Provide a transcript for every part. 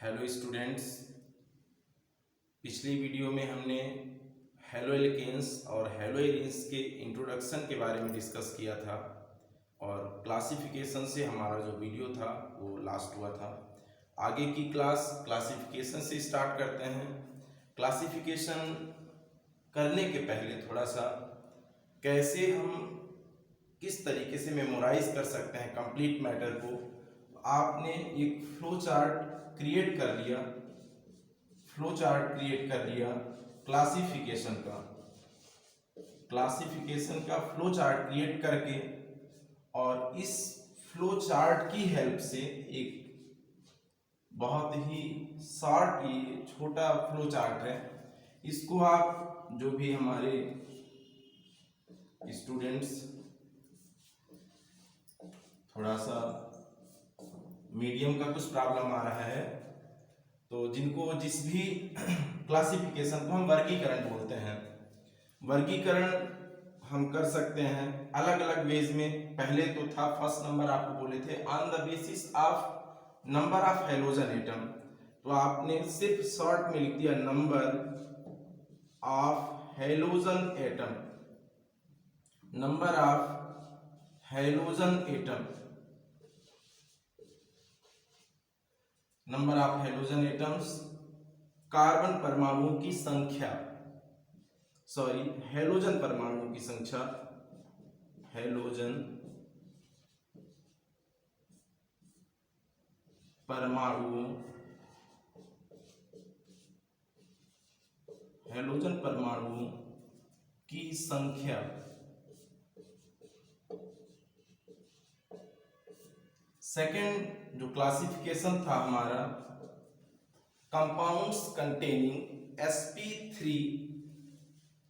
Hello students, पिछली video में हमने हेलो एल्केन्स और हेलो एरीन्स के इंट्रोडक्शन के बारे में डिस्कस किया था और क्लासिफिकेशन से हमारा जो वीडियो था वो लास्ट हुआ था। आगे की क्लास क्लासिफिकेशन से स्टार्ट करते हैं। क्लासिफिकेशन करने के पहले थोड़ा सा कैसे हम किस तरीके से मेमोराइज कर सकते हैं कंप्लीट मैटर को, आपने एक फ्लो चार्ट क्रिएट कर लिया क्लासिफिकेशन का फ्लो चार्ट क्रिएट करके, और इस फ्लो चार्ट की हेल्प से एक बहुत ही शॉर्ट ये छोटा फ्लो चार्ट है, इसको आप जो भी हमारे स्टूडेंट्स थोड़ा सा मीडियम का कुछ प्रॉब्लम आ रहा है, तो जिनको जिस भी क्लासिफिकेशन को हम वर्गीकरण बोलते हैं, वर्गीकरण हम कर सकते हैं अलग अलग वेज में। पहले तो था फर्स्ट नंबर, आपको बोले थे on the basis of number of halogen atom, तो आपने सिर्फ शॉर्ट में लिख दिया number of halogen atom, number of halogen atom, number of halogen atoms, carbon परमाणुओं की संख्या, हैलोजन परमाणुओं की संख्या, हैलोजन परमाणुओं की संख्या। सेकेंड जो क्लासिफिकेशन था हमारा, compounds containing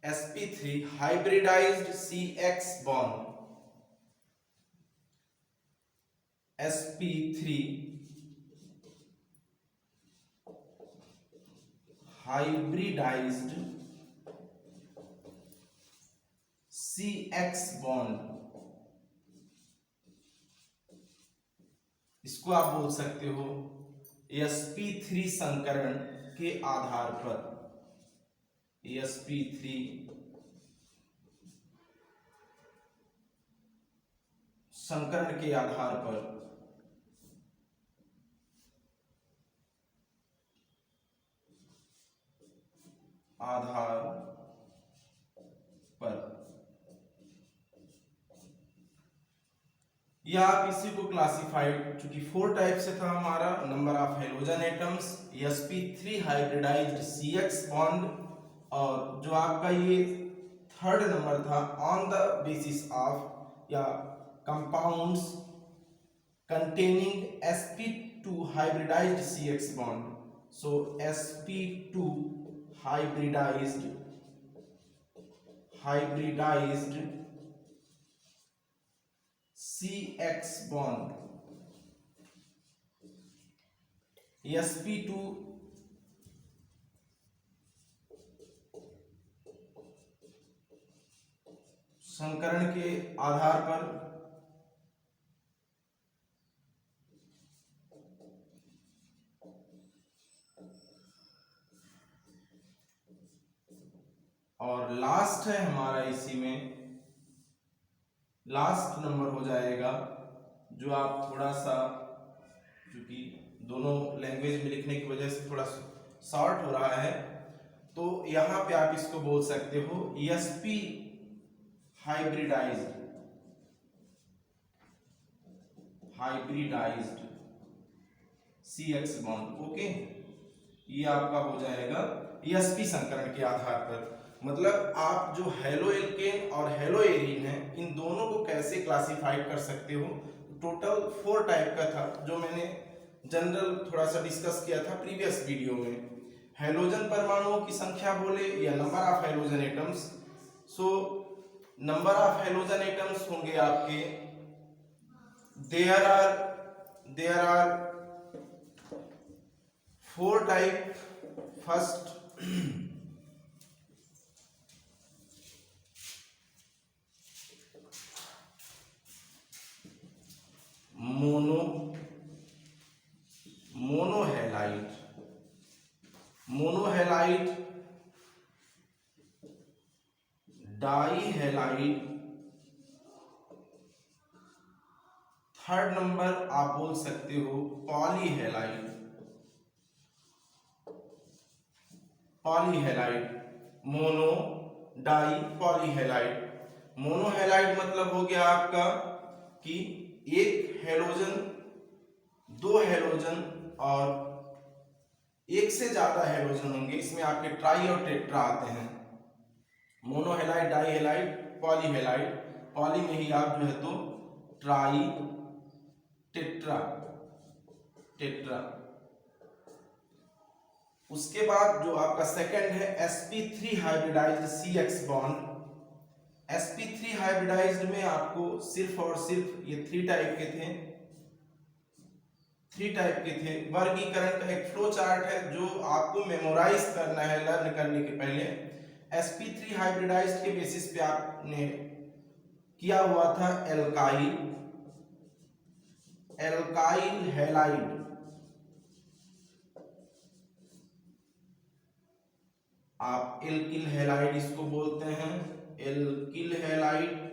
sp3 hybridized CX bond, sp3 hybridized CX bond, इसको आप बोल सकते हो sp3 संकरण के आधार पर, sp3 संकरण के आधार पर या आप इसी को क्लासिफाइड, चूंकि 4 टाइप से था हमारा, number of halogen atoms, sp3 hybridized CX bond, और जो आपका ये थर्ड नंबर था ऑन द बेसिस ऑफ या compounds containing sp2 hybridized CX bond, so sp2 hybridized CX bond, sp2 संकरण के आधार पर और लास्ट है हमारा, इसी में लास्ट नंबर हो जाएगा, जो आप थोड़ा सा, क्योंकि दोनों लैंग्वेज में लिखने की वजह से थोड़ा शॉर्ट हो रहा है, तो यहां पे आप इसको बोल सकते हो sp hybridized CX bond. Okay, ये आपका हो जाएगा sp संकरण के आधार पर। मतलब आप जो हेलो एल्केन और हेलो एरीन है, इन दोनों को कैसे क्लासिफाई कर सकते हो। टोटल 4 टाइप का था, जो मैंने जनरल थोड़ा सा डिस्कस किया था प्रीवियस वीडियो में। हैलोजन परमाणुओं की संख्या बोले या number of halogen atoms, so number of halogen atoms होंगे आपके, there are 4 type. First monohalide, monohalide, dihalide, third number आप बोल सकते हो पॉलीहैलाइड। पॉलीहैलाइड, मोनो, डाई, पॉलीहैलाइड। मोनोहैलाइड मतलब हो गया आपका कि एक हैलोजन, दो हैलोजन और एक से ज्यादा हैलोजन होंगे, इसमें आपके ट्राई और टेट्रा आते हैं। मोनोहैलाइड, डाईहैलाइड, पॉलीहैलाइड, पॉली में ही आप जो है तो ट्राई, टेट्रा, टेट्रा। उसके बाद जो आपका सेकंड है sp3 hybridized CX bond. sp3 hybridised में आपको सिर्फ और सिर्फ ये 3 टाइप के थे, 3 टाइप के थे। वर्गीकरण का एक फ्लो चार्ट है जो आपको मेमोराइज करना है लर्न करने के पहले। sp3 हाइब्रिडाइज्ड के बेसिस पे आपने किया हुआ था एल्काइल, एल्काइल हैलाइड, आप एल्किल हैलाइड इसको बोलते हैं, alkyl halide.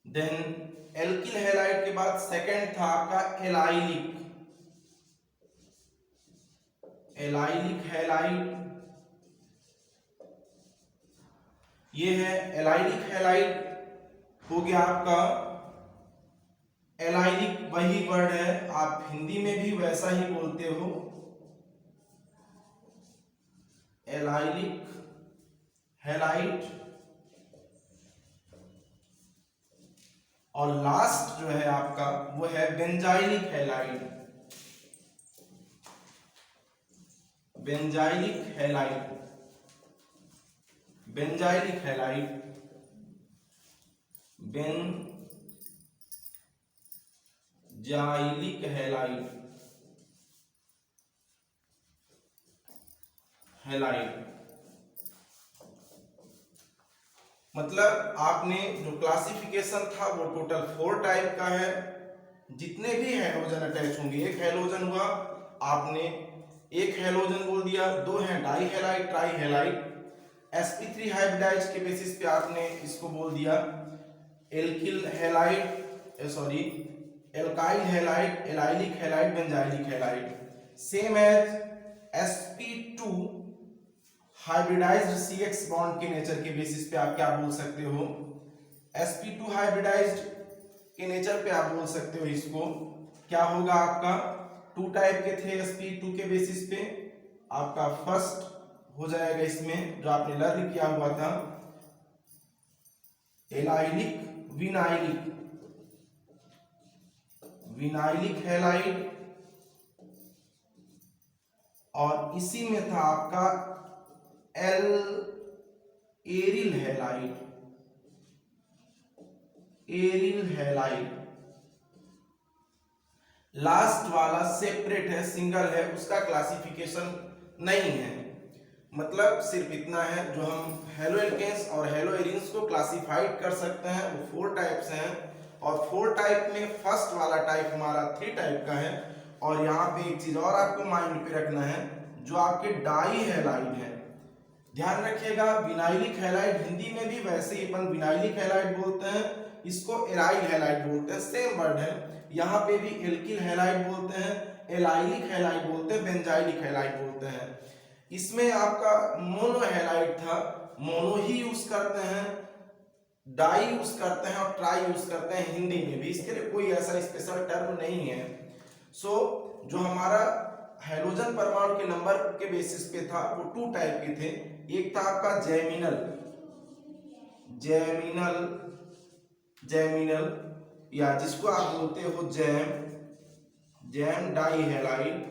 Then alkyl halide के बाद सेकंड था आपका एलाइलिक, एलाइलिक हैलाइड। ये है एलाइलिक हैलाइड, हो गया आपका। एलाइलिक वही वर्ड है, आप हिंदी में भी वैसा ही बोलते हो, एलाइलिक हैलाइड। और लास्ट जो है आपका वो है benzylic halide, benzylic halide, benzylic halide, benzylic halide, halide. मतलब आपने जो क्लासिफिकेशन था वो टोटल 4 टाइप का है। जितने भी हैलोजन अटैच होंगे, एक हैलोजन हुआ, आपने एक हैलोजन बोल दिया, दो है डाईहैलाइड, ट्राईहैलाइड। sp3 हाइब्रिडाइज के बेसिस पे आपने इसको बोल दिया alkyl halide, sorry alkyl halide, allylic halide, benzylic halide. Same as sp2 hybridized CX bond के नेचर के बेसिस पे आप क्या बोल सकते हो, sp2 हाइब्रिडाइज्ड के नेचर पे आप बोल सकते हो इसको, क्या होगा आपका 2 टाइप के थे sp2 के बेसिस पे। आपका फर्स्ट हो जाएगा इसमें जो आपने लर्न किया हुआ था एलाइलिक, विनाइलिक, विनाइलिक हैलाइड। और इसी में था आपका aryl halide, aryl halide. Last वाला सेपरेट है, सिंगल है, उसका क्लासिफिकेशन नहीं है। मतलब सिर्फ इतना है, जो हम हेलो एल्केन्स और हेलो एरिन्स को क्लासिफाइड कर सकते हैं वो 4 टाइप्स हैं। और 4 टाइप में फर्स्ट वाला टाइप हमारा 3 टाइप का है। और यहाँ पे एक चीज और आपको माइंड पे रखना है, जो आपके डाई हैलाइड है, ध्यान रखिएगा। विनाइलिक हैलाइड हिंदी में भी वैसे ही अपन विनाइलिक हैलाइड बोलते हैं, इसको एराइल हैलाइड बोलते हैं, सेम वर्ड है। यहाँ पे भी एल्किल हैलाइड बोलते हैं, एलाइलिक हैलाइड बोलते हैं, बेंजाइलिक हैलाइड बोलते हैं। इसमें आपका मोनो हैलाइड था, मोनो ही यूज करते हैं, डाई यूज करते हैं और ट्राई यूज करते हैं हिंदी में भी, इसके लिए कोई ऐसा स्पेशल टर्म नहीं है। सो जो हमारा हाइड्रोजन परमाणु के नंबर के बेसिस पे था वो 2 टाइप के थे। एक था आपका जैमिनल, जैमिनल, जैमिनल या जिसको आप बोलते हो जैम, जैम डाई हैलाइड।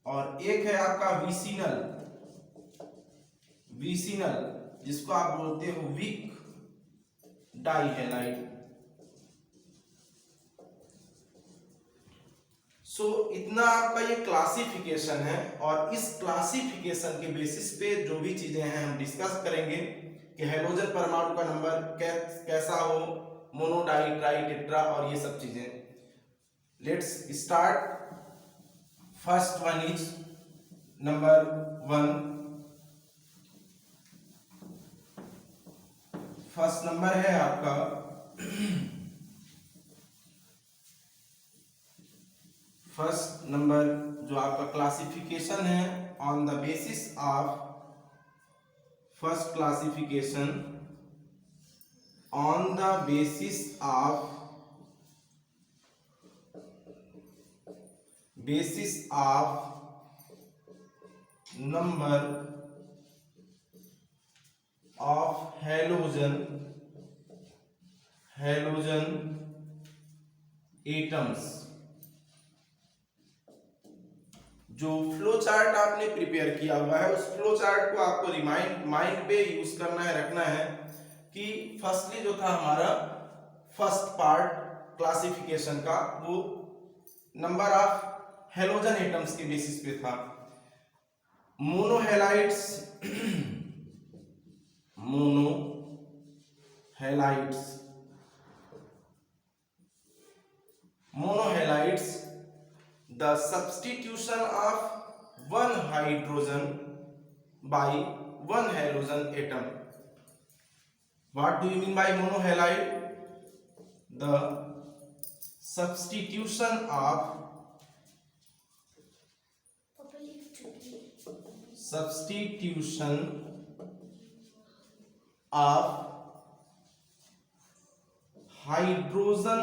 और एक है आपका विसिनल, विसिनल जिसको आप बोलते हो विक डाई हैलाइड। सो इतना आपका ये क्लासिफिकेशन है। और इस क्लासिफिकेशन के बेसिस पे जो भी चीजें हैं हम डिस्कस करेंगे कि हाइड्रोजन परमाणु का नंबर कैसा हो, मोनो, डाई, ट्राई, टेट्रा और ये सब चीजें। Let's start. First one is number 1। First number है आपका फर्स्ट नंबर जो आपका क्लासिफिकेशन है on the basis of first classification on the basis of number of halogen atoms। जो फ्लो चार्ट आपने प्रिपेयर किया हुआ है उस फ्लो चार्ट को आपको माइंड पे यूज करना है, रखना है कि फर्स्टली जो था हमारा फर्स्ट पार्ट क्लासिफिकेशन का वो नंबर ऑफ हेलोजन एटम्स के बेसिस पे था। मोनोहेलाइड्स the substitution of one hydrogen by one halogen atom। What do you mean by monohalide? The substitution of hydrogen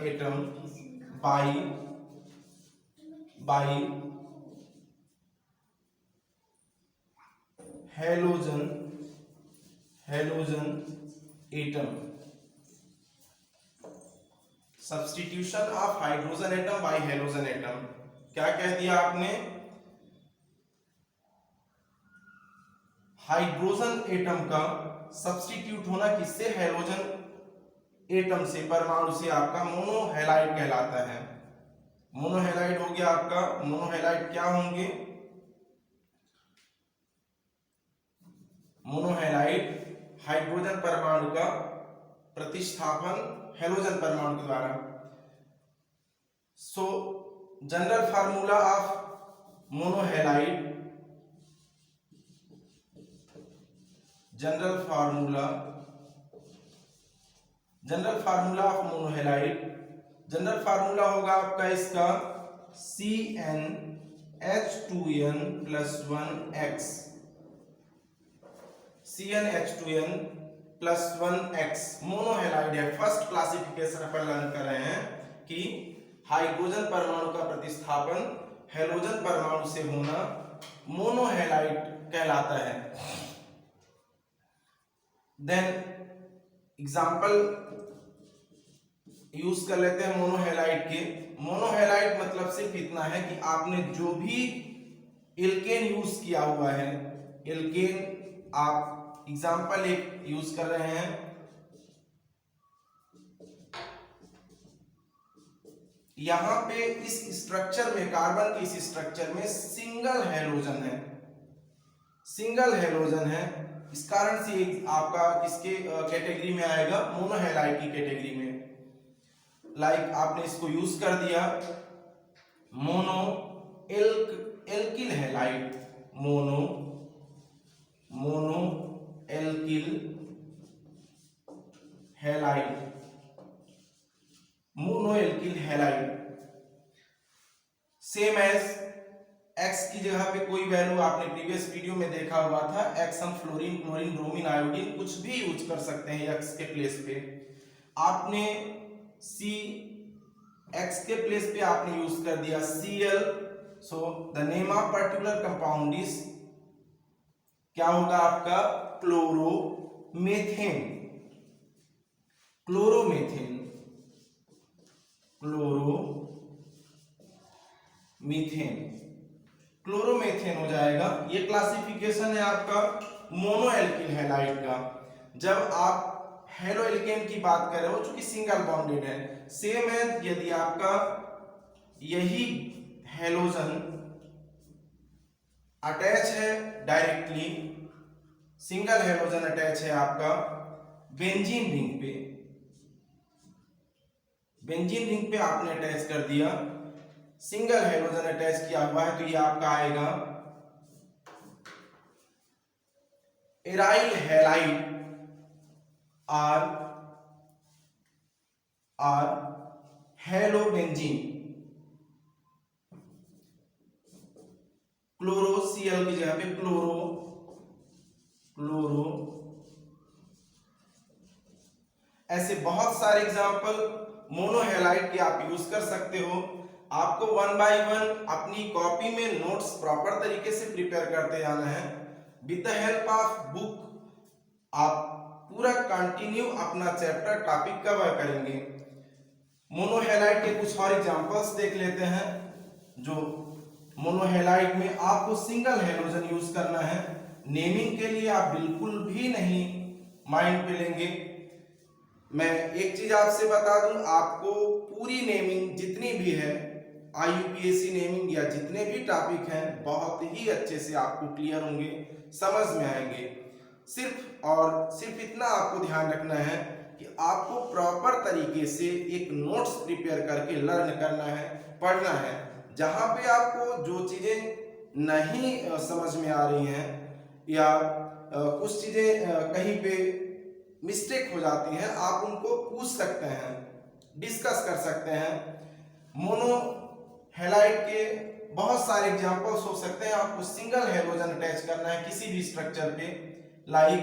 atom by halogen atom। Substitution of hydrogen atom by halogen atom. क्या कह दिया आपने? Hydrogen atom का substitute होना किससे? Halogen atom से, परमाणु से, आपका मोनोहेलाइड कहलाता है। मोनोहेलाइड हो गया आपका। मोनोहेलाइड क्या होंगे? मोनोहेलाइड हाइड्रोजन परमाणु का प्रतिस्थापन हेलोजन परमाणु के द्वारा। So general formula of monohalide, general formula of monohalide, general formula होगा आपका इसका CnH2n+1x। CnH2n+1x मोनोहेलाइड है। फर्स्ट क्लासिफिकेशन पर लर्न कर रहे हैं कि हाइड्रोजन परमाणु का प्रतिस्थापन हेलोजन परमाणु से होना मोनोहेलाइड कहलाता है। देन एग्जांपल यूज कर लेते हैं मोनोहेलाइड के। मोनोहेलाइड मतलब सिर्फ इतना है कि आपने जो भी एल्केन यूज किया हुआ है, एल्केन आप एग्जाम्पल एक यूज कर रहे हैं, यहां पे इस स्ट्रक्चर में, कार्बन के इस स्ट्रक्चर में सिंगल हेलोजन है। इस कारण से आपका किसके कैटेगरी में आएगा? मोनोहेलाइड की कैटेगरी में। लाइक आपने इसको यूज कर दिया mono alkyl halide, mono alkyl halide. Same as X की जगह पे कोई वैल्यू आपने प्रीवियस वीडियो में देखा हुआ था, एक्स हम फ्लोरीन, क्लोरीन, ब्रोमीन, आयोडीन कुछ भी यूज कर सकते हैं एक्स के प्लेस पे। आपने एक्स के प्लेस पे आपने यूज कर दिया Cl। So the name of particular compound is क्या होगा आपका? क्लोरोमेथेन। क्लोरोमेथेन हो जाएगा। ये क्लासिफिकेशन है आपका मोनो एल्किल हैलाइड का। जब आप हेलो एल्केन की बात कर रहे हो जो कि सिंगल बॉन्डेड है, सेम है यदि आपका यही हेलोजन अटैच है डायरेक्टली सिंगल हेलोजन अटैच है आपका बेंजीन रिंग पे, बेंजीन रिंग पे आपने अटैच कर दिया, सिंगल हेलोजन अटैच किया हुआ है, तो ये आपका आएगा aryl halide or halobenzene, chloro Cl की जगह पे क्लोरो, ऐसे बहुत सारे एग्जांपल मोनोहेलाइड के आप यूज कर सकते हो। आपको 1 बाय 1 अपनी कॉपी में नोट्स प्रॉपर तरीके से प्रिपेयर करते जाना है। With the help of book आप पूरा कंटिन्यू अपना चैप्टर टॉपिक कवर करेंगे। मोनोहेलाइड के कुछ और एग्जांपल्स देख लेते हैं। जो मोनोहेलाइड में आपको सिंगल हेलोजन यूज करना है, नेमिंग के लिए आप बिल्कुल भी नहीं माइंड पे लेंगे। मैं एक चीज आपसे बता दूं, आपको पूरी नेमिंग जितनी भी है IUPAC नेमिंग या जितने भी टॉपिक हैं बहुत ही अच्छे से आपको क्लियर होंगे, समझ में आएंगे। सिर्फ और सिर्फ इतना आपको ध्यान रखना है कि आपको प्रॉपर तरीके से एक नोट्स प्रिपेयर करके लर्न करना है, पढ़ना है। जहां पे आपको जो चीजें नहीं समझ में आ रही हैं या कुछ चीजें कहीं पे मिस्टेक हो जाती हैं, आप उनको पूछ सकते हैं, डिस्कस कर सकते हैं। मोनो हेलाइड के बहुत सारे एग्जांपल्स हो सकते हैं। आपको सिंगल हेलोजन अटैच करना है किसी भी स्ट्रक्चर पे, लाइक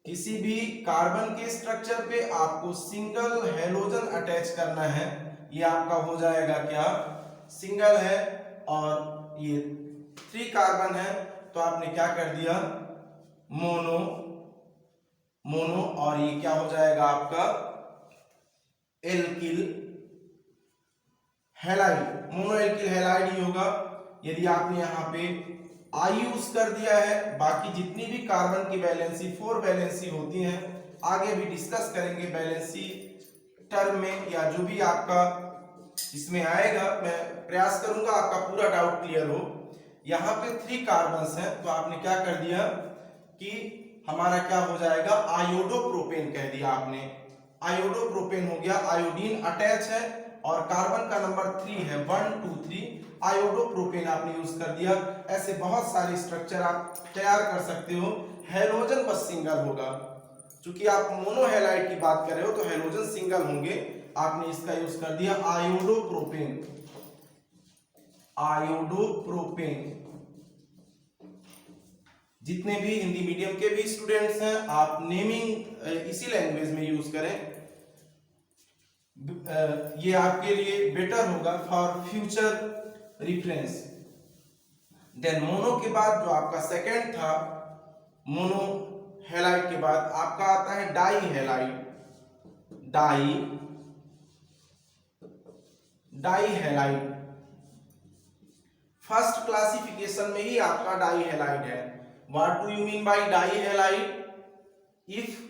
किसी भी कार्बन के स्ट्रक्चर पे आपको सिंगल हेलोजन अटैच करना है। ये आपका हो जाएगा क्या, सिंगल है और ये 3 कार्बन है, तो आपने क्या कर दिया, मोनो, और ये क्या हो जाएगा आपका alkyl halide, mono alkyl halide ही होगा। यदि आपने यहाँ पे आई यूज कर दिया है, बाकी जितनी भी कार्बन की वैलेंसी 4 वैलेंसी होती हैं, आगे भी डिस्कस करेंगे वैलेंसी टर्म में, या जो भी आपका इसमें आएगा मैं प्रयास करूंगा आपका पूरा डाउट क्लियर हो। यहाँ पे 3 कार्बन्स हैं, तो आपने क्या कर दिया कि हमारा क्या हो जाएगा, आयोडोप्रोपेन कह दिया आपने, आयोडोप्रोपेन हो गया, आयोडीन अटैच है और कार्बन का नंबर 3 है, 1 2 3, आयोडोप्रोपेन आपने यूज कर दिया। ऐसे बहुत सारे स्ट्रक्चर आप तैयार कर सकते हो। हेलोजन बस सिंगल होगा, क्योंकि आप मोनोहेलाइड की बात कर रहे हो तो हेलोजन सिंगल होंगे। आपने इसका यूज कर दिया आयोडोप्रोपेन, जितने भी हिंदी मीडियम के भी स्टूडेंट्स हैं, आप नेमिंग इसी लैंग्वेज में यूज करें, ये आपके लिए बेटर होगा for future reference. Then mono के बाद जो आपका सेकंड था, मोनो हेलाइड के बाद आपका आता है die halide, die halide first classification में ही आपका डाई हेलाइड है। What do you mean bye die halide? If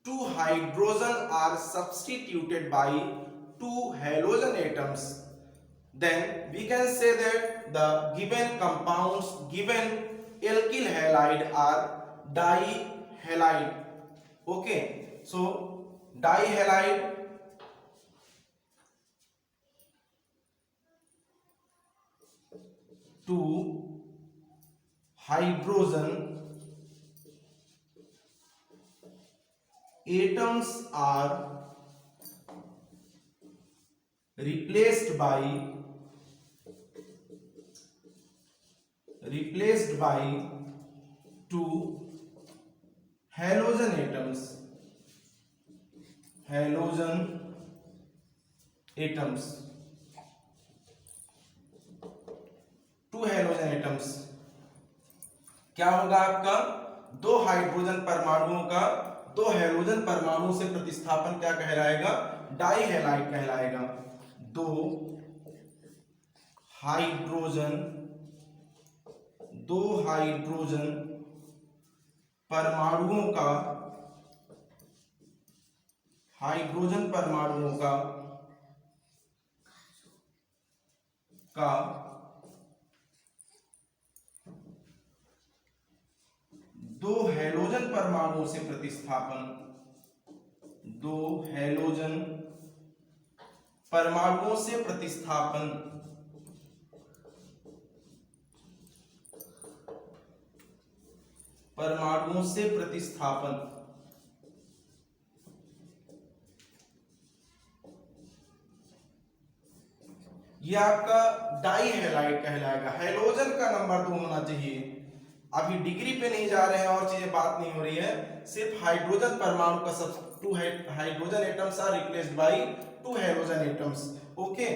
2 hydrogen are substituted by 2 halogen atoms, then we can say that the given compounds, given alkyl halide are dihalide. Okay, so dihalide to hydrogen atoms are replaced by 2 halogen atoms, 2 halogen atoms क्या होगा आपका, 2 hydrogen परमाणुओं का 2 halogen परमाणु से प्रतिस्थापन क्या कहलाएगा, डाई हेलाइड कहलाएगा। 2 हाइड्रोजन परमाणुओं का परमाणुओं से प्रतिस्थापन, 2 हैलोजन परमाणुओं से प्रतिस्थापन, परमाणुओं से प्रतिस्थापन, ये आपका डाई हैलाइड कहलाएगा। हैलोजन का नंबर 2 होना चाहिए। अभी डिग्री पे नहीं जा रहे हैं और चीजें बात नहीं हो रही है, सिर्फ हाइड्रोजन परमाणु का सब 2 hydrogen atoms are replaced by 2 halogen atoms. Okay,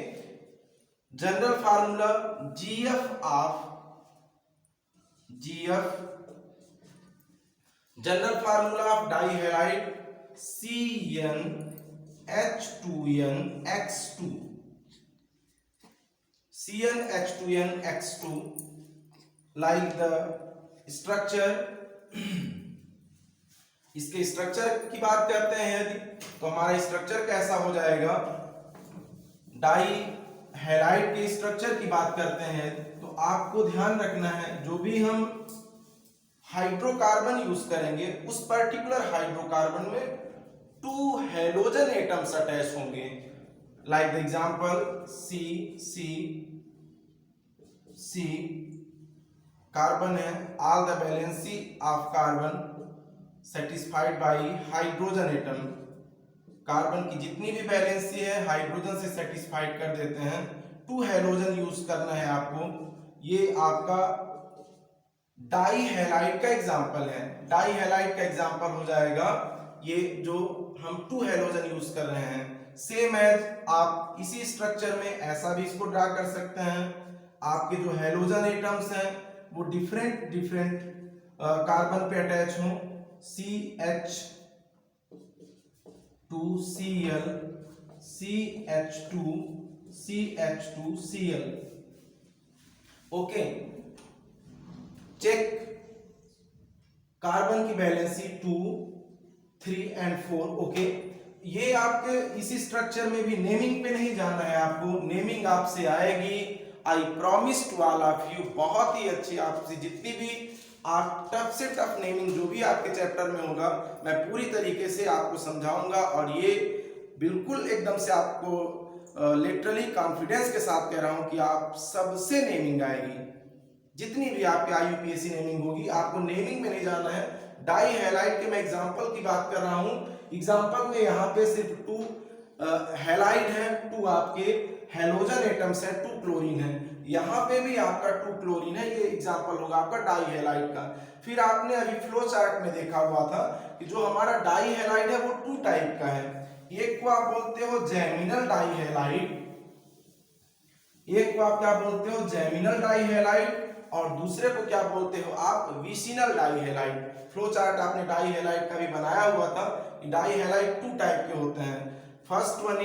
general formula GF general formula of di halide CnH2nX2, CnH2nX2 like the structure. इसके स्ट्रक्चर की बात करते हैं यदि, तो हमारा स्ट्रक्चर कैसा हो जाएगा, डाई हैलाइड के स्ट्रक्चर की बात करते हैं तो आपको ध्यान रखना है जो भी हम हाइड्रोकार्बन यूज करेंगे उस पर्टिकुलर हाइड्रोकार्बन में 2 हैलोजन एटम्स अटैच होंगे। Like the example C carbon है, all the valency of carbon satisfied by hydrogen atom. Carbon की जितनी भी वैलेंसी है हाइड्रोजन से सेटिस्फाइड कर देते हैं। 2 हैलोजन यूज करना है आपको। ये आपका डाई हैलाइड का एग्जांपल है। डाई हैलाइड का एग्जांपल हो जाएगा ये जो हम 2 हैलोजन यूज कर रहे हैं। सेम एज आप इसी स्ट्रक्चर में ऐसा भी इसको ड्रा कर सकते हैं। आपके जो हैलोजन एटम्स हैं वो डिफरेंट कार्बन पे अटैच हों, CH2Cl, CH2Cl। Okay, check carbon की वैलेंसी 2, 3 एंड 4। ओके, ये आपके इसी स्ट्रक्चर में भी नेमिंग पे नहीं जाना है आपको, नेमिंग आपसे आएगी। I promise to all of you, बहुत ही अच्छी आपसे जितनी भी आप टफ से टफ नेमिंग जो भी आपके चैप्टर में होगा मैं पूरी तरीके से आपको समझाऊंगा। और ये बिल्कुल एकदम से आपको लिटरली कॉन्फिडेंस के साथ कह रहा हूं कि आप सबसे नेमिंग आएगी। जितनी भी आपके IUPAC नेमिंग होगी आपको नेमिंग में नहीं जाना है। डाई हैलाइड के मैं एग्जांपल की बात कर रहा हूं। एग्जांपल में यहाँ पे सिर्फ 2 हैलाइड है, 2 आपके हैलोजन एटम्स है, 2 क्लोरीन है। यहाँ पे भी आपका 2 क्लोरीन है। ये एग्जांपल होगा आपका डाई हैलाइड का। फिर आपने अभी फ्लो चार्ट में देखा हुआ था कि जो हमारा डाई हैलाइड है वो 2 टाइप का है। एक को आप बोलते हो जैमिनल डाई हैलाइड, एक को आप क्या बोलते हो जैमिनल डाई हैलाइड, और दूसरे को क्या बोलते हो आप vicinal die halide. Flow chart आपने डाई हैलाइड का भी बनाया हुआ था। डाई हैलाइड 2 टाइप के होते हैं। First one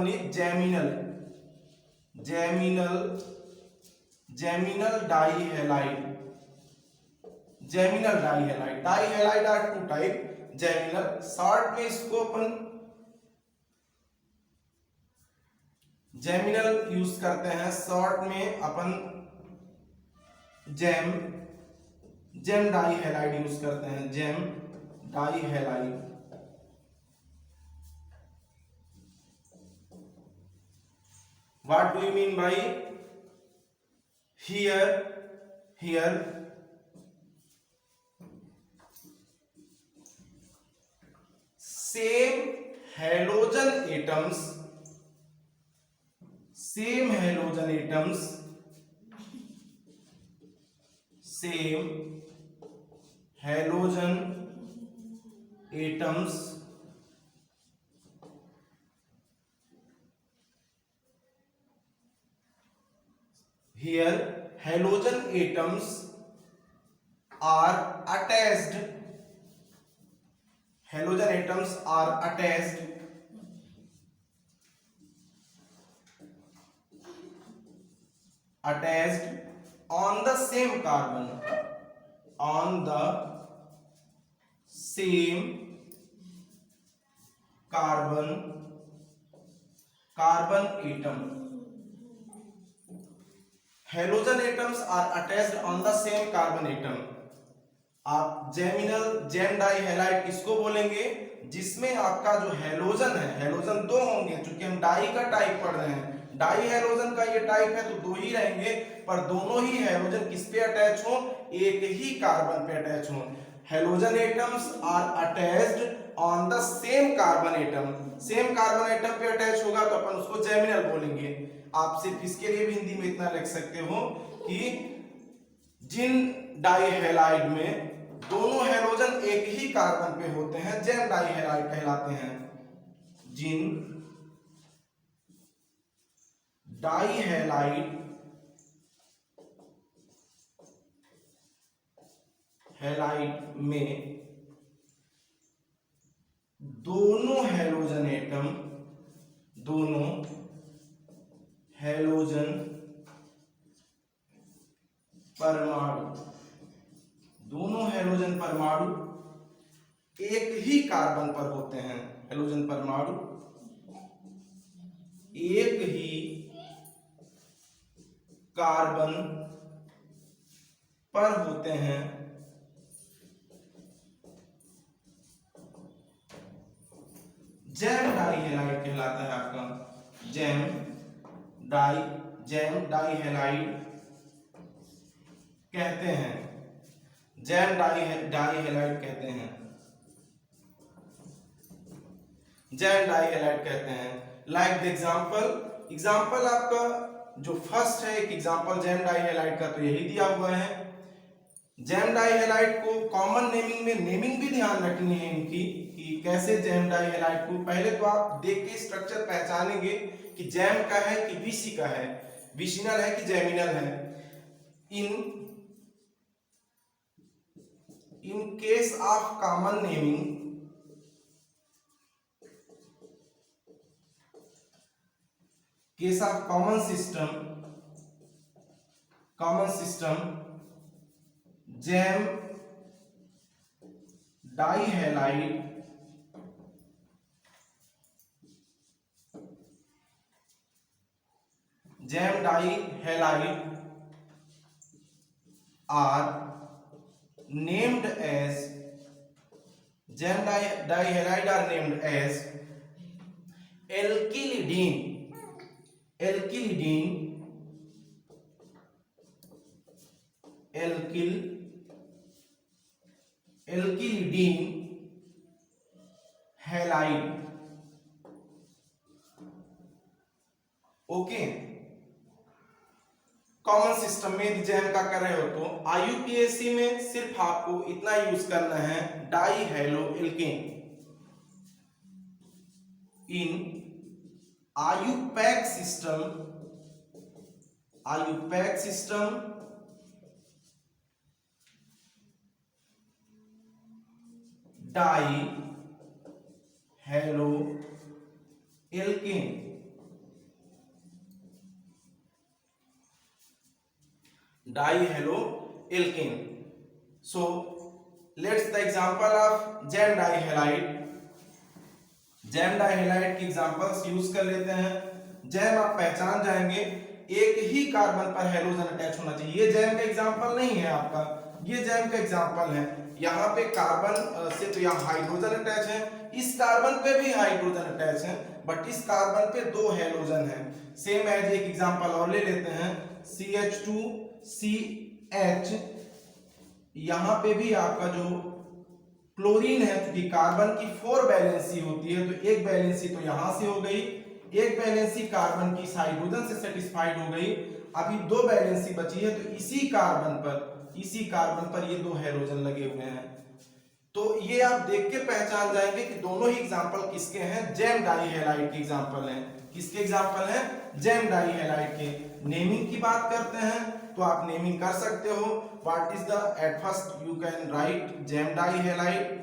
is geminal di halide. Di halide are 2 type. Geminal short में इसको अपन जैमिनल यूज करते हैं, शॉर्ट में अपन जेम डाई हैलाइड यूज करते हैं, gem di halide. What do you mean by here same halogen atoms here halogen atoms are attached on the same carbon atom. Halogen atoms are attached on the same carbon atom. आप GeM di halide किसको बोलेंगे? जिसमें आपका जो halogen है, halogen दो होंगे, चूंकि हम डाई का टाइप पढ़ रहे हैं, डाई हैलोजन का ये टाइप है तो दो ही रहेंगे, पर दोनों ही हैलोजन किस पे अटैच हो? एक ही कार्बन पे अटैच हो। Halogen atoms are attached on the same carbon atom, same carbon atom पे अटैच होगा तो अपन उसको जेमिनल बोलेंगे। आप सिर्फ इसके लिए भी हिंदी में इतना लिख सकते हो कि जिन डाई हैलाइड में दोनों हैलोजन एक ही कार्बन पे होते हैं, जेम डाई हैलाइड कहलाते हैं। जिन डाई हैलाइड में दोनों हैलोजन एटम, दोनों हैलोजन परमाणु, दोनों हैलोजन परमाणु एक ही कार्बन पर होते हैं। हैलोजन परमाणु एक ही कार्बन पर होते हैं, जेम डाई हैलाइड कहलाता है आपका। जेम डाई हैलाइड कहते हैं, जेम डाई हैलाइड कहते हैं, जेम डाई हैलाइड कहते हैं। लाइक द एग्जांपल आपका जो फर्स्ट है, एक एग्जांपल जेम डाई हैलाइड का तो यही दिया हुआ है। जेम डाई हैलाइड को कॉमन नेमिंग में नेमिंग भी ध्यान रखनी है इनकी कि कैसे जेम डाई हैलाइड को, पहले तो आप देख के स्ट्रक्चर पहचानेंगे कि जेम का है कि विसी का है, विसिनल है कि जेमिनल है। In case of common naming, case of common system gem di halide are named as alkylidene halide. Okay, common system में जेम का कर रहे हो तो आईयूपीएसी में सिर्फ आपको इतना यूज करना है, di halo alkane. In IUPAC system di halo alkane, di halo alkane. So let's the example of gem di halide. Gem di halide की एग्जांपल्स यूज कर लेते हैं। जेम आप पहचान जाएंगे, एक ही कार्बन पर हैलोजन अटैच होना चाहिए। ये जेम का एग्जांपल नहीं है आपका, ये जेम का एग्जांपल है। यहाँ पे कार्बन से तो यहाँ हाइड्रोजन अटैच है, इस कार्बन पे भी हाइड्रोजन अटैच है, बट इस कार्बन पे दो हैलोजन है। सेम एज एक एग्जांपल और ले लेते हैं, CH2CH। यहाँ पे भी आपका जो क्लोरीन है, क्योंकि कार्बन की 4 वैलेंसी होती है, तो एक वैलेंसी तो यहां से हो गई, एक वैलेंसी कार्बन की हाइड्रोजन से सेटिस्फाइड हो गई, अभी 2 वैलेंसी बची है, तो इसी कार्बन पर ये 2 हैलोजन लगे हुए हैं। तो ये आप देख के पहचान जाएंगे कि दोनों ही एग्जांपल किसके हैं, जेम डाई हैलाइड के एग्जांपल हैं। किसके एग्जांपल हैं? जेम डाई हैलाइड के। नेमिंग की बात करते हैं तो आप नेमिंग कर सकते हो। What is the, at first you can write gem di halide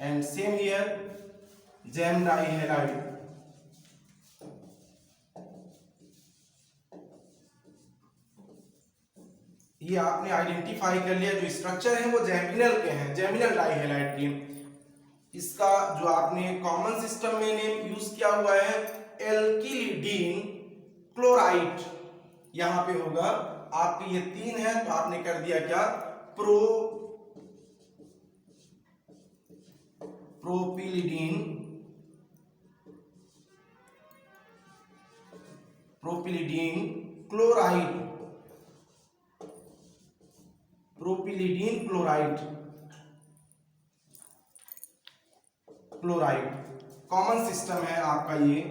and same here gem di halide. ये आपने आइडेंटिफाई कर लिया, जो स्ट्रक्चर है वो जेमिनल के हैं, जेमिनल डाई हैलाइड के। इसका जो आपने कॉमन सिस्टम में नेम यूज किया हुआ है एल्किलिडीन क्लोराइड, यहां पे होगा आपके ये 3 है तो आपने कर दिया क्या, प्रोपिलीडीन क्लोराइड, कॉमन सिस्टम है आपका ये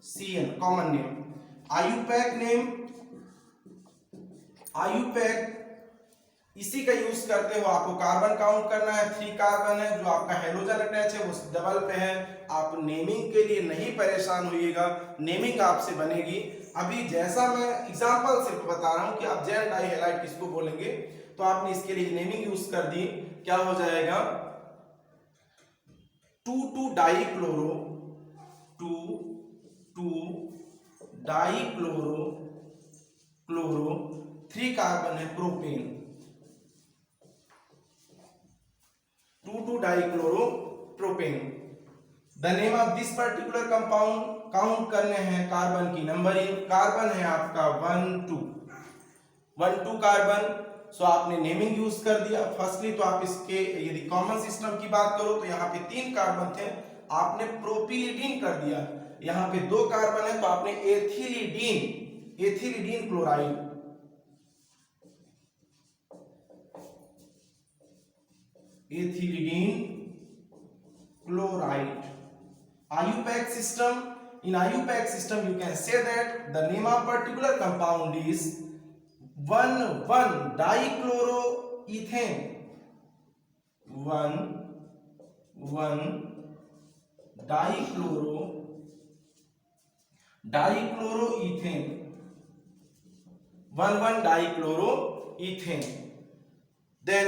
CN, कॉमन नेम। आयुपैक इसी का यूज करते हो, आपको कार्बन काउंट करना है, 3 कार्बन है, जो आपका हेलोजन अटैच है वो डबल पे है। आप नेमिंग के लिए नहीं परेशान होइएगा, नेमिंग आपसे बनेगी। अभी जैसा मैं एग्जांपल से बता रहा हूं कि आप जेन डाई हैलाइड किसको बोलेंगे, तो आपने इसके लिए नेमिंग यूज कर दी, क्या हो जाएगा 2,2 डाइक्लोरो, 3 कार्बन है propane, 2,2 dichloropropane. The name of this particular compound, count करने हैं कार्बन की नंबरिंग। कार्बन है आपका 1 2 कार्बन, सो आपने नेमिंग यूज कर दिया फर्स्टली। तो आप इसके यदि कॉमन सिस्टम की बात करो तो यहाँ पे 3 कार्बन थे, आपने प्रोपिलीडीन कर दिया। यहाँ पे 2 कार्बन है तो आपने एथिलीडीन chloride, IUPAC system. In IUPAC system you can say that the name of particular compound is 1,1-dichloroethane, 1,1-dichloroethane. Then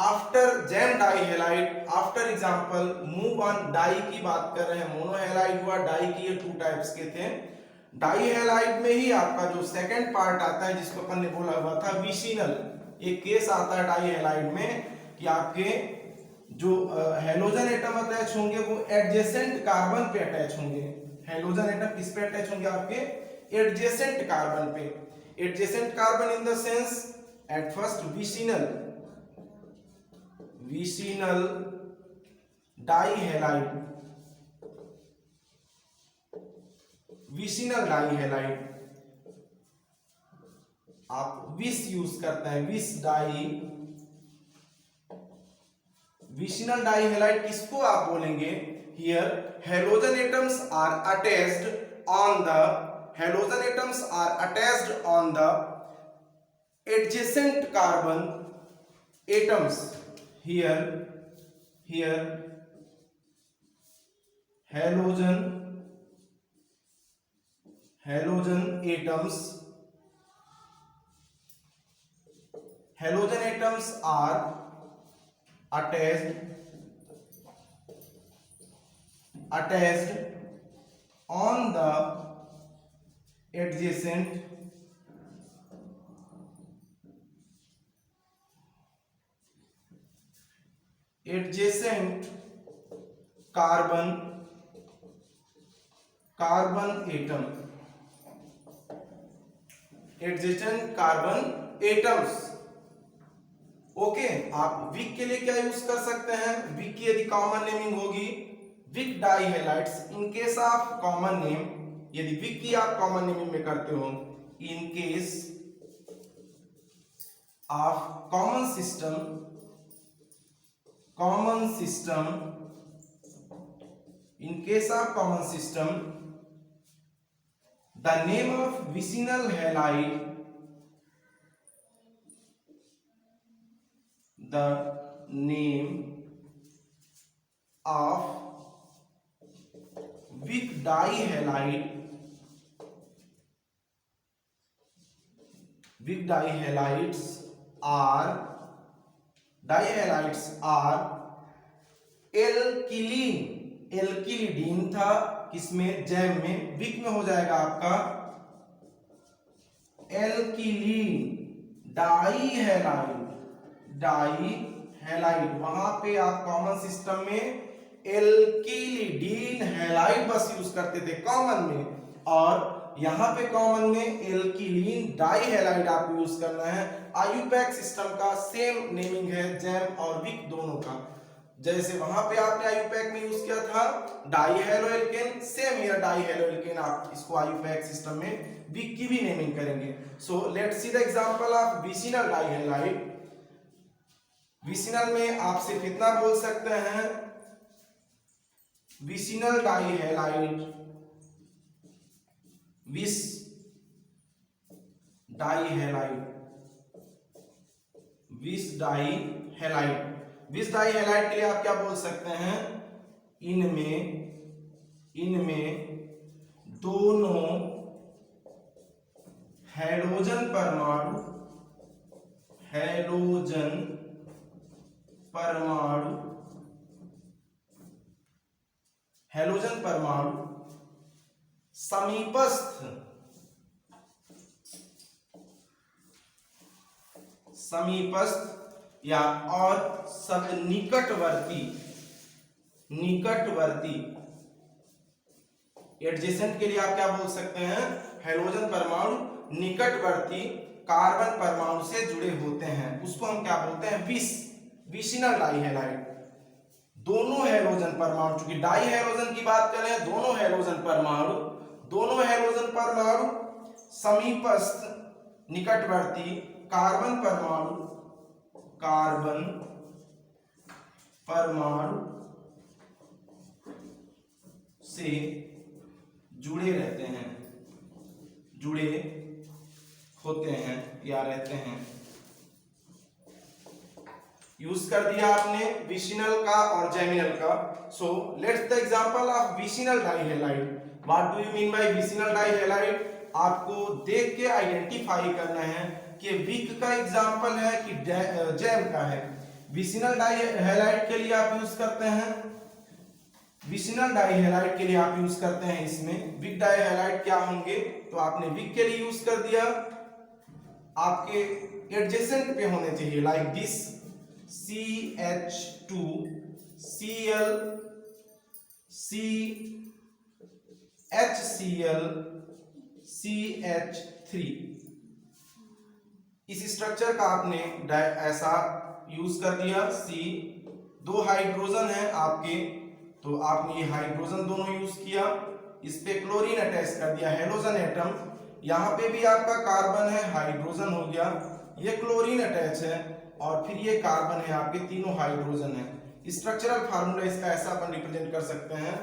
after gem dihalide, after example move on, di की बात कर रहे हैं, मोनोहेलाइड हुआ, डाई की ये 2 टाइप्स के थे। डाइहेलाइड में ही आपका जो सेकंड पार्ट आता है जिसको अपन ने बोला हुआ था विसिनल, एक केस आता है डाइहेलाइड में कि आपके जो हेलोजन एटम अटैच होंगे वो एडजेसेंट कार्बन पे अटैच होंगे। हेलोजन एटम किस पे अटैच होंगे, आपके एडजेसेंट कार्बन पे। Adjacent carbon in the sense at first vicinal dihalide, आप विस यूज करते हैं, विसिनल डाइहेलाइड किसको आप बोलेंगे, here halogen atoms are attached on the adjacent carbon atoms. Here halogen atoms are attached on the adjacent carbon atoms. Okay, आप Wick के लिए क्या यूज कर सकते हैं, विक की यदि कॉमन नेमिंग होगी vic dihalides, in case of common name, यदि विक की आप कॉमन नेमिंग में करते हो, in case of common system, in case of common system, the name of vicinal halide, the name of weak dihalides are एल्किलीडीन था किसमें, jam में, Wick में हो जाएगा आपका एल्किलीन डाइहेलाइड, वहां पे आप कॉमन सिस्टम में एल्किलीडीन हैलाइड बस यूज करते थे कॉमन में, और यहाँ पे कॉमन में एल्किलीन डाइहैलाइड आपको यूज करना है। आयुपैक सिस्टम का सेम नेमिंग है जैम और विक दोनों का। जैसे वहां पे आपने आयुपैक में यूज किया था डाइहैलोएल्केन, सेम हियर डाइहैलोएल्केन आप इसको आयुपैक सिस्टम में विक की भी नेमिंग करेंगे। So let's see the example of vicinal dihalide. Vicinal में आप सिर्फ इतना बोल सकते हैं विसिनल डाइहैलाइड, विस डाइहैलाइड, विस डाइहैलाइड। विस डाइहैलाइड के लिए आप क्या बोल सकते हैं, इनमें दोनों हैलोजन परमाणु समीपस्थ या और सब निकटवर्ती एडजेसेंट के लिए आप क्या बोल सकते हैं, हैलोजन परमाणु निकटवर्ती कार्बन परमाणु से जुड़े होते हैं, उसको हम क्या बोलते हैं, विसिनल डाइहैलाइड। दोनों हैलोजन परमाणु, चूंकि डाइहैलोजन की बात करें, दोनों हैलोजन परमाणु समीपस्थ निकटवर्ती कार्बन परमाणु से जुड़े होते हैं या रहते हैं। यूज कर दिया आपने विसिनल का और जैमिनल का। So let's the example of vicinal dihalide. What do you mean by vicinal dihalide? आपको देख के आइडेंटिफाई करना है कि विक का एग्जांपल है कि जैम का है। विसिनल डाइहैलाइड के लिए आप यूज करते हैं इसमें विक डाइहैलाइड क्या होंगे, तो आपने विक के लिए यूज कर दिया, आपके एडजेसेंट पे होने चाहिए like this CH2Cl HCl CH3। इस स्ट्रक्चर का आपने ऐसा यूज कर दिया। C दो हाइड्रोजन है आपके, तो आपने ये हाइड्रोजन दोनों यूज किया, इस पे क्लोरीन अटैच कर दिया, हेलोजन एटम। यहाँ पे भी आपका कार्बन है, हाइड्रोजन हो गया, ये क्लोरीन अटैच है, और फिर ये कार्बन है, आपके तीनों हाइड्रोजन है। स्ट्रक्चरल फार्मूला इसका ऐसा अपन रिप्रेजेंट कर सकते हैं,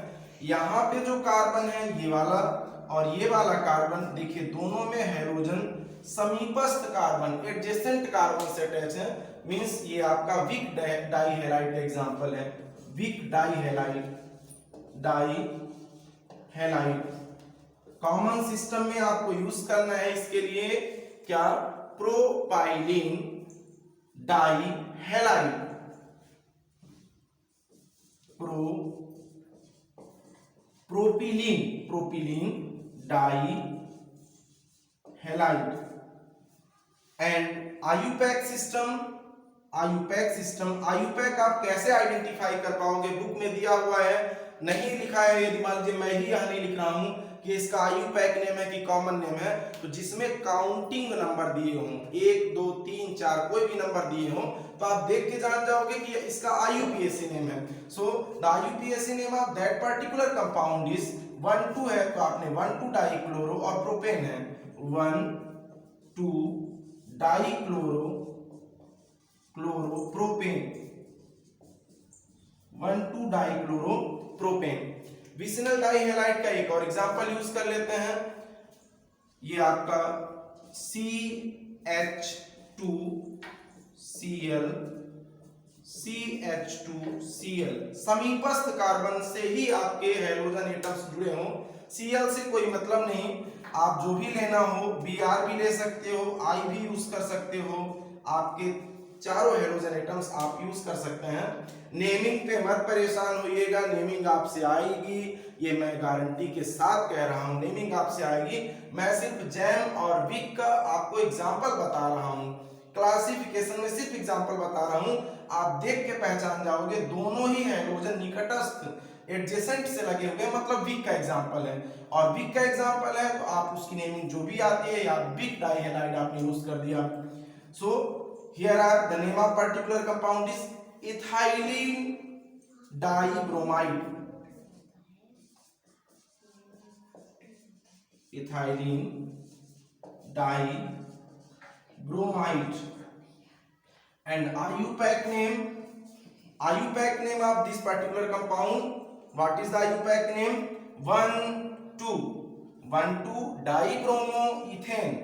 यहाँ पे जो कार्बन है ये वाला और ये वाला कार्बन, देखिए दोनों में हाइड्रोजन समीपस्थ कार्बन एडजेसेंट कार्बन से अटैच है, मींस ये आपका विक डाइहैलाइड का एग्जांपल है। विक डाइहैलाइड कॉमन सिस्टम में आपको यूज करना है इसके लिए क्या, propylene dihalide, propylene dihalide. And IUPAC IUPAC आप कैसे आइडेंटिफाई कर पाओगे, बुक में दिया हुआ है, नहीं लिखा है, यदि मान लीजिए मैं ही यहाँ नहीं लिख रहा हूं कि इसका आयुपैक नेम है कि कॉमन नेम है, तो जिसमें काउंटिंग नंबर दिए हों 1 2 3 4 कोई भी नंबर दिए हों, तो आप देख के जान जाओगे कि इसका आईयूपीएसी नेम है। So the IUPAC name of that particular compound is 1,2 है, तो आपने 1,2 डाइक्लोरो, और प्रोपेन है 1,2 डाइक्लोरो प्रोपेन, 1,2 डाइक्लोरोप्रोपेन। विसिनल डाइहैलाइड का एक और एग्जांपल यूज कर लेते हैं, ये आपका CH2Cl समीपस्थ कार्बन से ही आपके हैलोजन एटम्स जुड़े हों, Cl से कोई मतलब नहीं, आप जो भी लेना हो, Br भी ले सकते हो, I भी यूज कर सकते हो, आपके चारों हैलोजन एटम्स आप यूज कर सकते हैं। नेमिंग पे मत परेशान होइएगा, नेमिंग आपसे आएगी, ये मैं गारंटी के साथ कह रहा हूं, नेमिंग आपसे आएगी। मैं सिर्फ जैम और विक का आपको एग्जांपल बता रहा हूं, क्लासिफिकेशन में सिर्फ एग्जांपल बता रहा हूं, आप देख के पहचान जाओगे दोनों ही हैलोजन निकटस्थ एडजेसेंट से लगे हुए, मतलब विक का एग्जांपल है, और विक का एग्जांपल है तो आप उस नेमिंग जो भी आती है, या बिग डाई हैलाइड आपने यूज कर दिया। So here are the name of particular compound is ethylene dibromide, ethylene dibromide. And IUPAC name of this particular compound, what is the IUPAC name? 1,2-dibromoethane,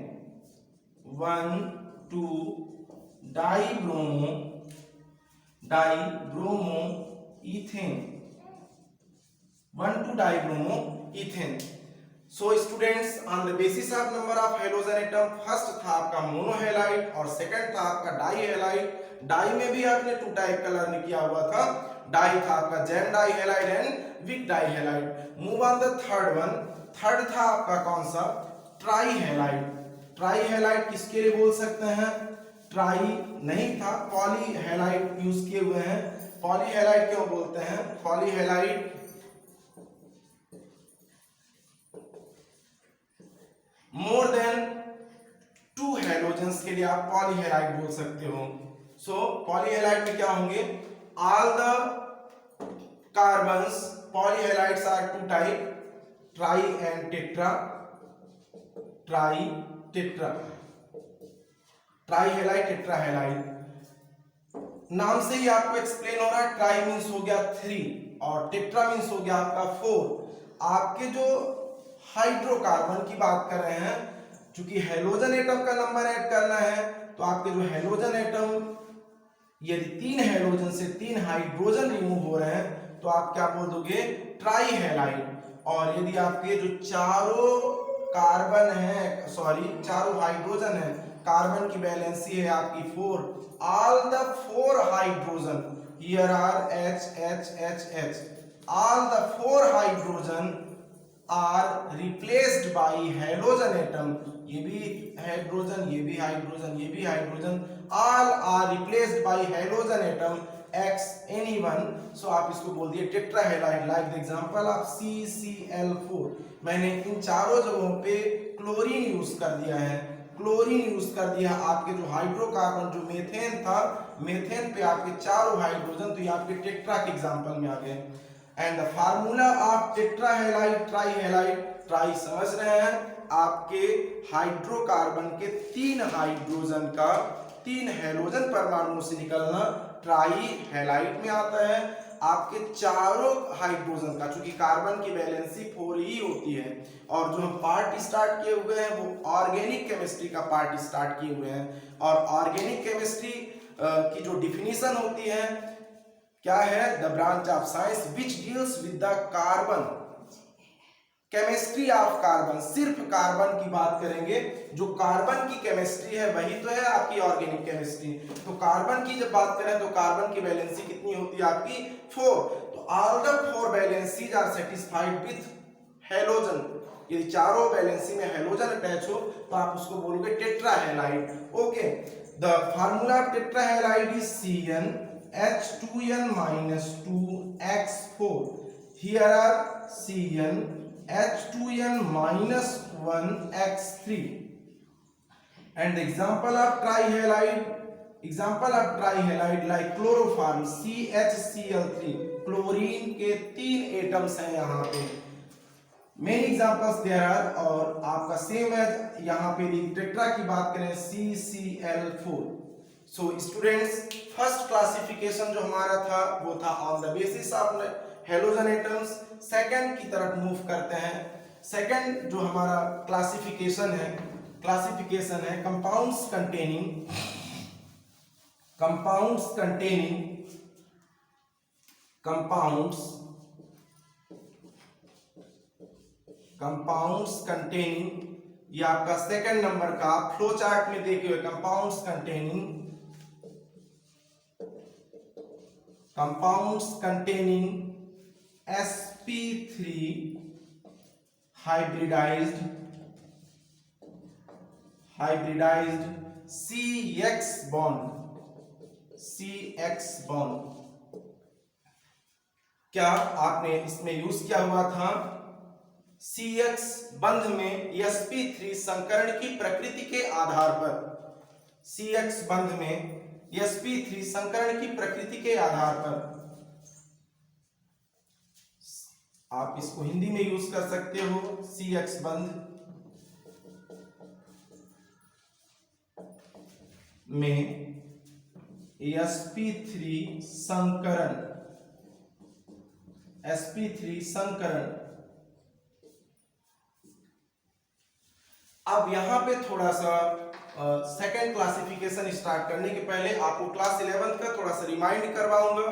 1,2-dibromoethane। So students, on the basis of number of halogen atom, first था आपका मोनोहेलाइड और second था आपका dihalide. Die में भी आपने to type का learn किया हुआ था, डाई था आपका gem dihalide and vic dihalide. Move on the third one, third था आपका कौन सा? ट्राईहेलाइड। ट्राईहेलाइड किसके लिए बोल सकते हैं? ट्राई नहीं था, पॉलीहेलाइड यूज किए हुए हैं। पॉलीहेलाइड क्यों बोलते हैं? पॉलीहेलाइड मोर देन 2 हैलोजेंस के लिए आप पॉलीहेलाइड बोल सकते हो। सो पॉलीहेलाइड में क्या होंगे? All the carbons, polyhalides are 2 type, tri and tetra. Trihalide, tetrahalide. नाम से ही आपको एक्सप्लेन हो रहा है, ट्राई मींस हो गया 3 और टेट्रा मींस हो गया आपका 4। आपके जो हाइड्रोकार्बन की बात कर रहे हैं, क्योंकि हेलोजन एटम का नंबर ऐड करना है, तो आपके जो हेलोजन एटम, यदि 3 हेलोजन से 3 हाइड्रोजन रिमूव हो रहे हैं तो आप क्या बोल दोगे? ट्राईहेलाइड। और यदि आपके जो चारों कार्बन है, चारों हाइड्रोजन है, कार्बन की वैलेंसी है आपकी 4, all the 4 hydrogen, here are H, all the 4 hydrogen are replaced by halogen atom. ये भी हाइड्रोजन, ये भी हाइड्रोजन, ये भी hydrogen, all are replaced by halogen atom X anyone। So आप इसको बोल दिए tetrahalide. Like the example of CCl4। मैंने इन चारों जगहों पे क्लोरीन यूज कर दिया है, आपके जो हाइड्रोकार्बन जो मेथेन था, मेथेन पे आपके चारों हाइड्रोजन, तो ये आपके टेट्रा के एग्जांपल में आ गए। And the formula of tetrahalide, trihalide, tri समझ रहे हैं, आपके हाइड्रोकार्बन के 3 हाइड्रोजन का 3 हैलोजन परमाणु से निकलना ट्राईहेलाइड में आता है। आपके चारों हाइड्रोजन का, चूंकि कार्बन की वैलेंसी 4 ही होती है, और जो हम पार्ट स्टार्ट किए हुए हैं वो ऑर्गेनिक केमिस्ट्री का पार्ट स्टार्ट किए हुए हैं। और ऑर्गेनिक केमिस्ट्री की जो डिफिनीशन होती है क्या है? The branch of science which deals with the carbon, chemistry of carbon. सिर्फ कार्बन की बात करेंगे, जो कार्बन की केमिस्ट्री है वही तो है आपकी ऑर्गेनिक केमिस्ट्री। तो कार्बन की जब बात करें तो कार्बन की वैलेंसी कितनी होती है आपकी? 4। तो all the 4 valencies are satisfied with halogen. यदि चारों वैलेंसी में हैलोजन अटैच हो तो आप उसको बोलोगे tetrahalide. Okay, the formula of tetrahalide is CnH2n-2x4। Here are CnH2n-1x3. And the example of trihalide like chloroform CHCl3, chlorine के 3 एटम्स हैं यहाँ पे। मेनी एग्जांपल्स देयर आर, और आपका सेम है यहाँ पे टेट्रा की बात करें CCl4। So students, first classification जो हमारा था वो था on the basis of halogen atoms. Second की तरफ मूव करते हैं। सेकंड जो हमारा क्लासिफिकेशन है कंपाउंड्स कंटेनिंग, ये आपका सेकंड नंबर का फ्लो चार्ट में देखे हुए compounds containing sp3 hybridized CX bond। क्या आपने इसमें यूज किया हुआ था CX बंध में sp3 संकरण की प्रकृति के आधार पर, CX बंध में sp3 संकरण की प्रकृति के आधार पर, आप इसको हिंदी में यूज कर सकते हो, CX बंध में sp3 संकरण, sp3 संकरण। अब यहां पे थोड़ा सा सेकेंड क्लासिफिकेशन स्टार्ट करने के पहले आपको क्लास 11th का थोड़ा सा रिमाइंड करवाऊंगा,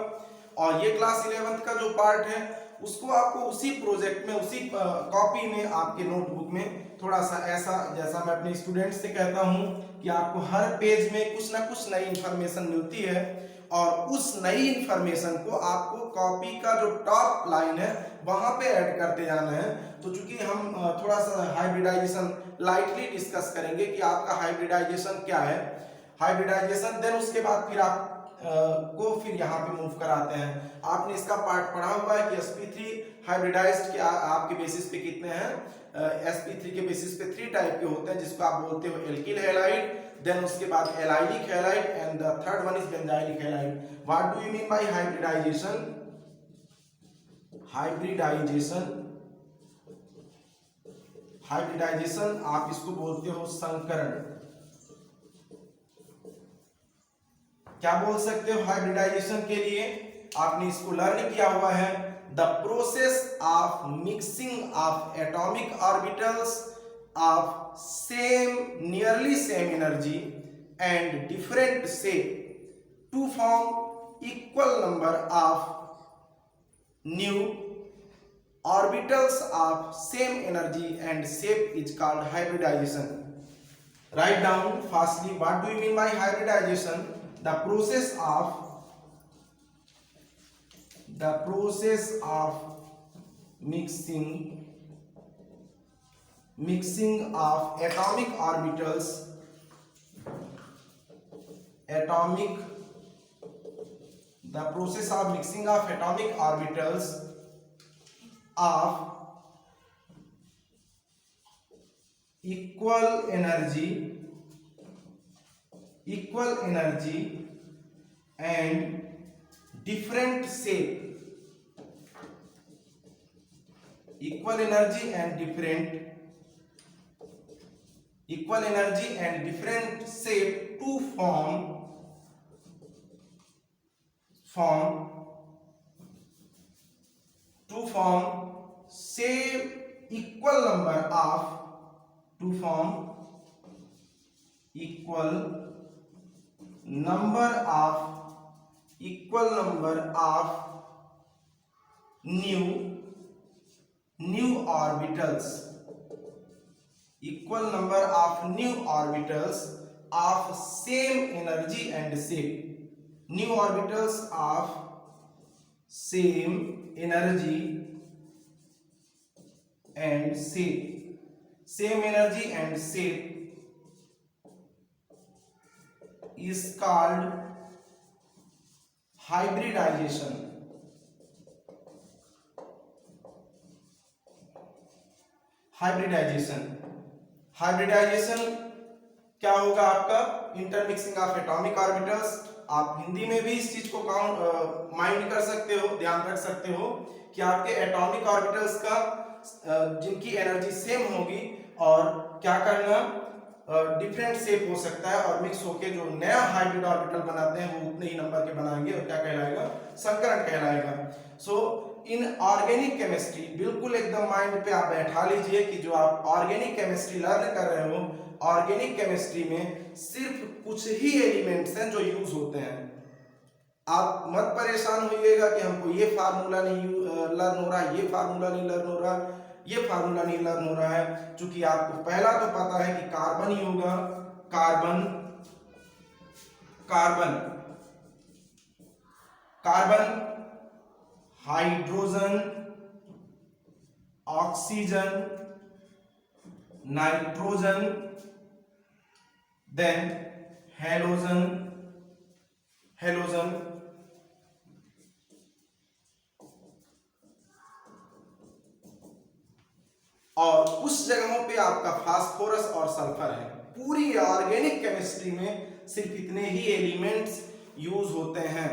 और ये क्लास 11th का जो पार्ट है उसको आपको उसी प्रोजेक्ट में, उसी कॉपी में, आपके नोटबुक में थोड़ा सा ऐसा, जैसा मैं अपने स्टूडेंट्स से कहता हूं कि आपको हर पेज में कुछ ना कुछ नई इंफॉर्मेशन मिलती है, और उस नई इंफॉर्मेशन को आपको कॉपी का जो टॉप लाइन है वहां पे ऐड करते जाना है। तो चूंकि हम थोड़ा सा हाइब्रिडाइजेशन लाइटली डिस्कस करेंगे कि आपका हाइब्रिडाइजेशन क्या है, हाइब्रिडाइजेशन, देन उसके बाद फिर आप को फिर यहाँ पे मूव कराते हैं। आपने इसका पार्ट पढ़ा हुआ है कि sp3 हाइब्रिडाइज्ड के आपके बेसिस पे कितने हैं। sp3 के बेसिस पे 3 टाइप के होते हैं, जिसको आप बोलते हो एल्किल हैलाइड, देन उसके बाद allylic halide, and the third one is benzylic halide. What do you mean by hybridization? Hybridization आप इसको बोलते हो संकरण। क्या बोल सकते हो हाइब्रिडाइजेशन के लिए? आपने इसको लर्न किया हुआ है, the process of mixing of atomic orbitals of same, nearly same energy and different shape to form equal number of new orbitals of same energy and shape is called hybridization. Write down fastly, what do you mean by hybridization? The process of mixing of atomic orbitals, the process of mixing of atomic orbitals of equal energy and different shape, equal energy and different shape to form same equal number of new orbitals, equal number of new orbitals of same energy and shape, new orbitals of same energy and shape, same energy and shape is called hybridization. Hybridization क्या होगा आपका? Intermixing of atomic orbitals. आप हिंदी में भी इस चीज को mind कर सकते हो, ध्यान रख सकते हो कि आपके एटॉमिक ऑर्बिटल्स का जिनकी एनर्जी सेम होगी, और क्या करना, डिफरेंट शेप हो सकता है, और मिक्स होके जो नया हाइब्रिड ऑर्बिटल बनाते हैं वो उतने ही नंबर के बनाएंगे, और क्या कहलाएगा? संकरण कहलाएगा। सो इन ऑर्गेनिक केमिस्ट्री, बिल्कुल एकदम माइंड पे आप बैठा लीजिए कि जो आप ऑर्गेनिक केमिस्ट्री लर्न कर रहे हो, ऑर्गेनिक केमिस्ट्री में सिर्फ कुछ ही एलिमेंट्स हैं जो यूज होते हैं। आप मत परेशान होइएगा कि हमको ये फार्मूला नहीं लर्न हो रहा, ये फार्मूला नहीं लर्न हो रहा, ये फार्मूला नहीं लर्न हो रहा है, क्योंकि आपको पहला तो पता है कि कार्बन ही होगा, carbon carbon carbon hydrogen, oxygen, nitrogen, then halogen, और उस जगहों पे आपका फास्फोरस और सल्फर है। पूरी ऑर्गेनिक केमिस्ट्री में सिर्फ इतने ही एलिमेंट्स यूज होते हैं,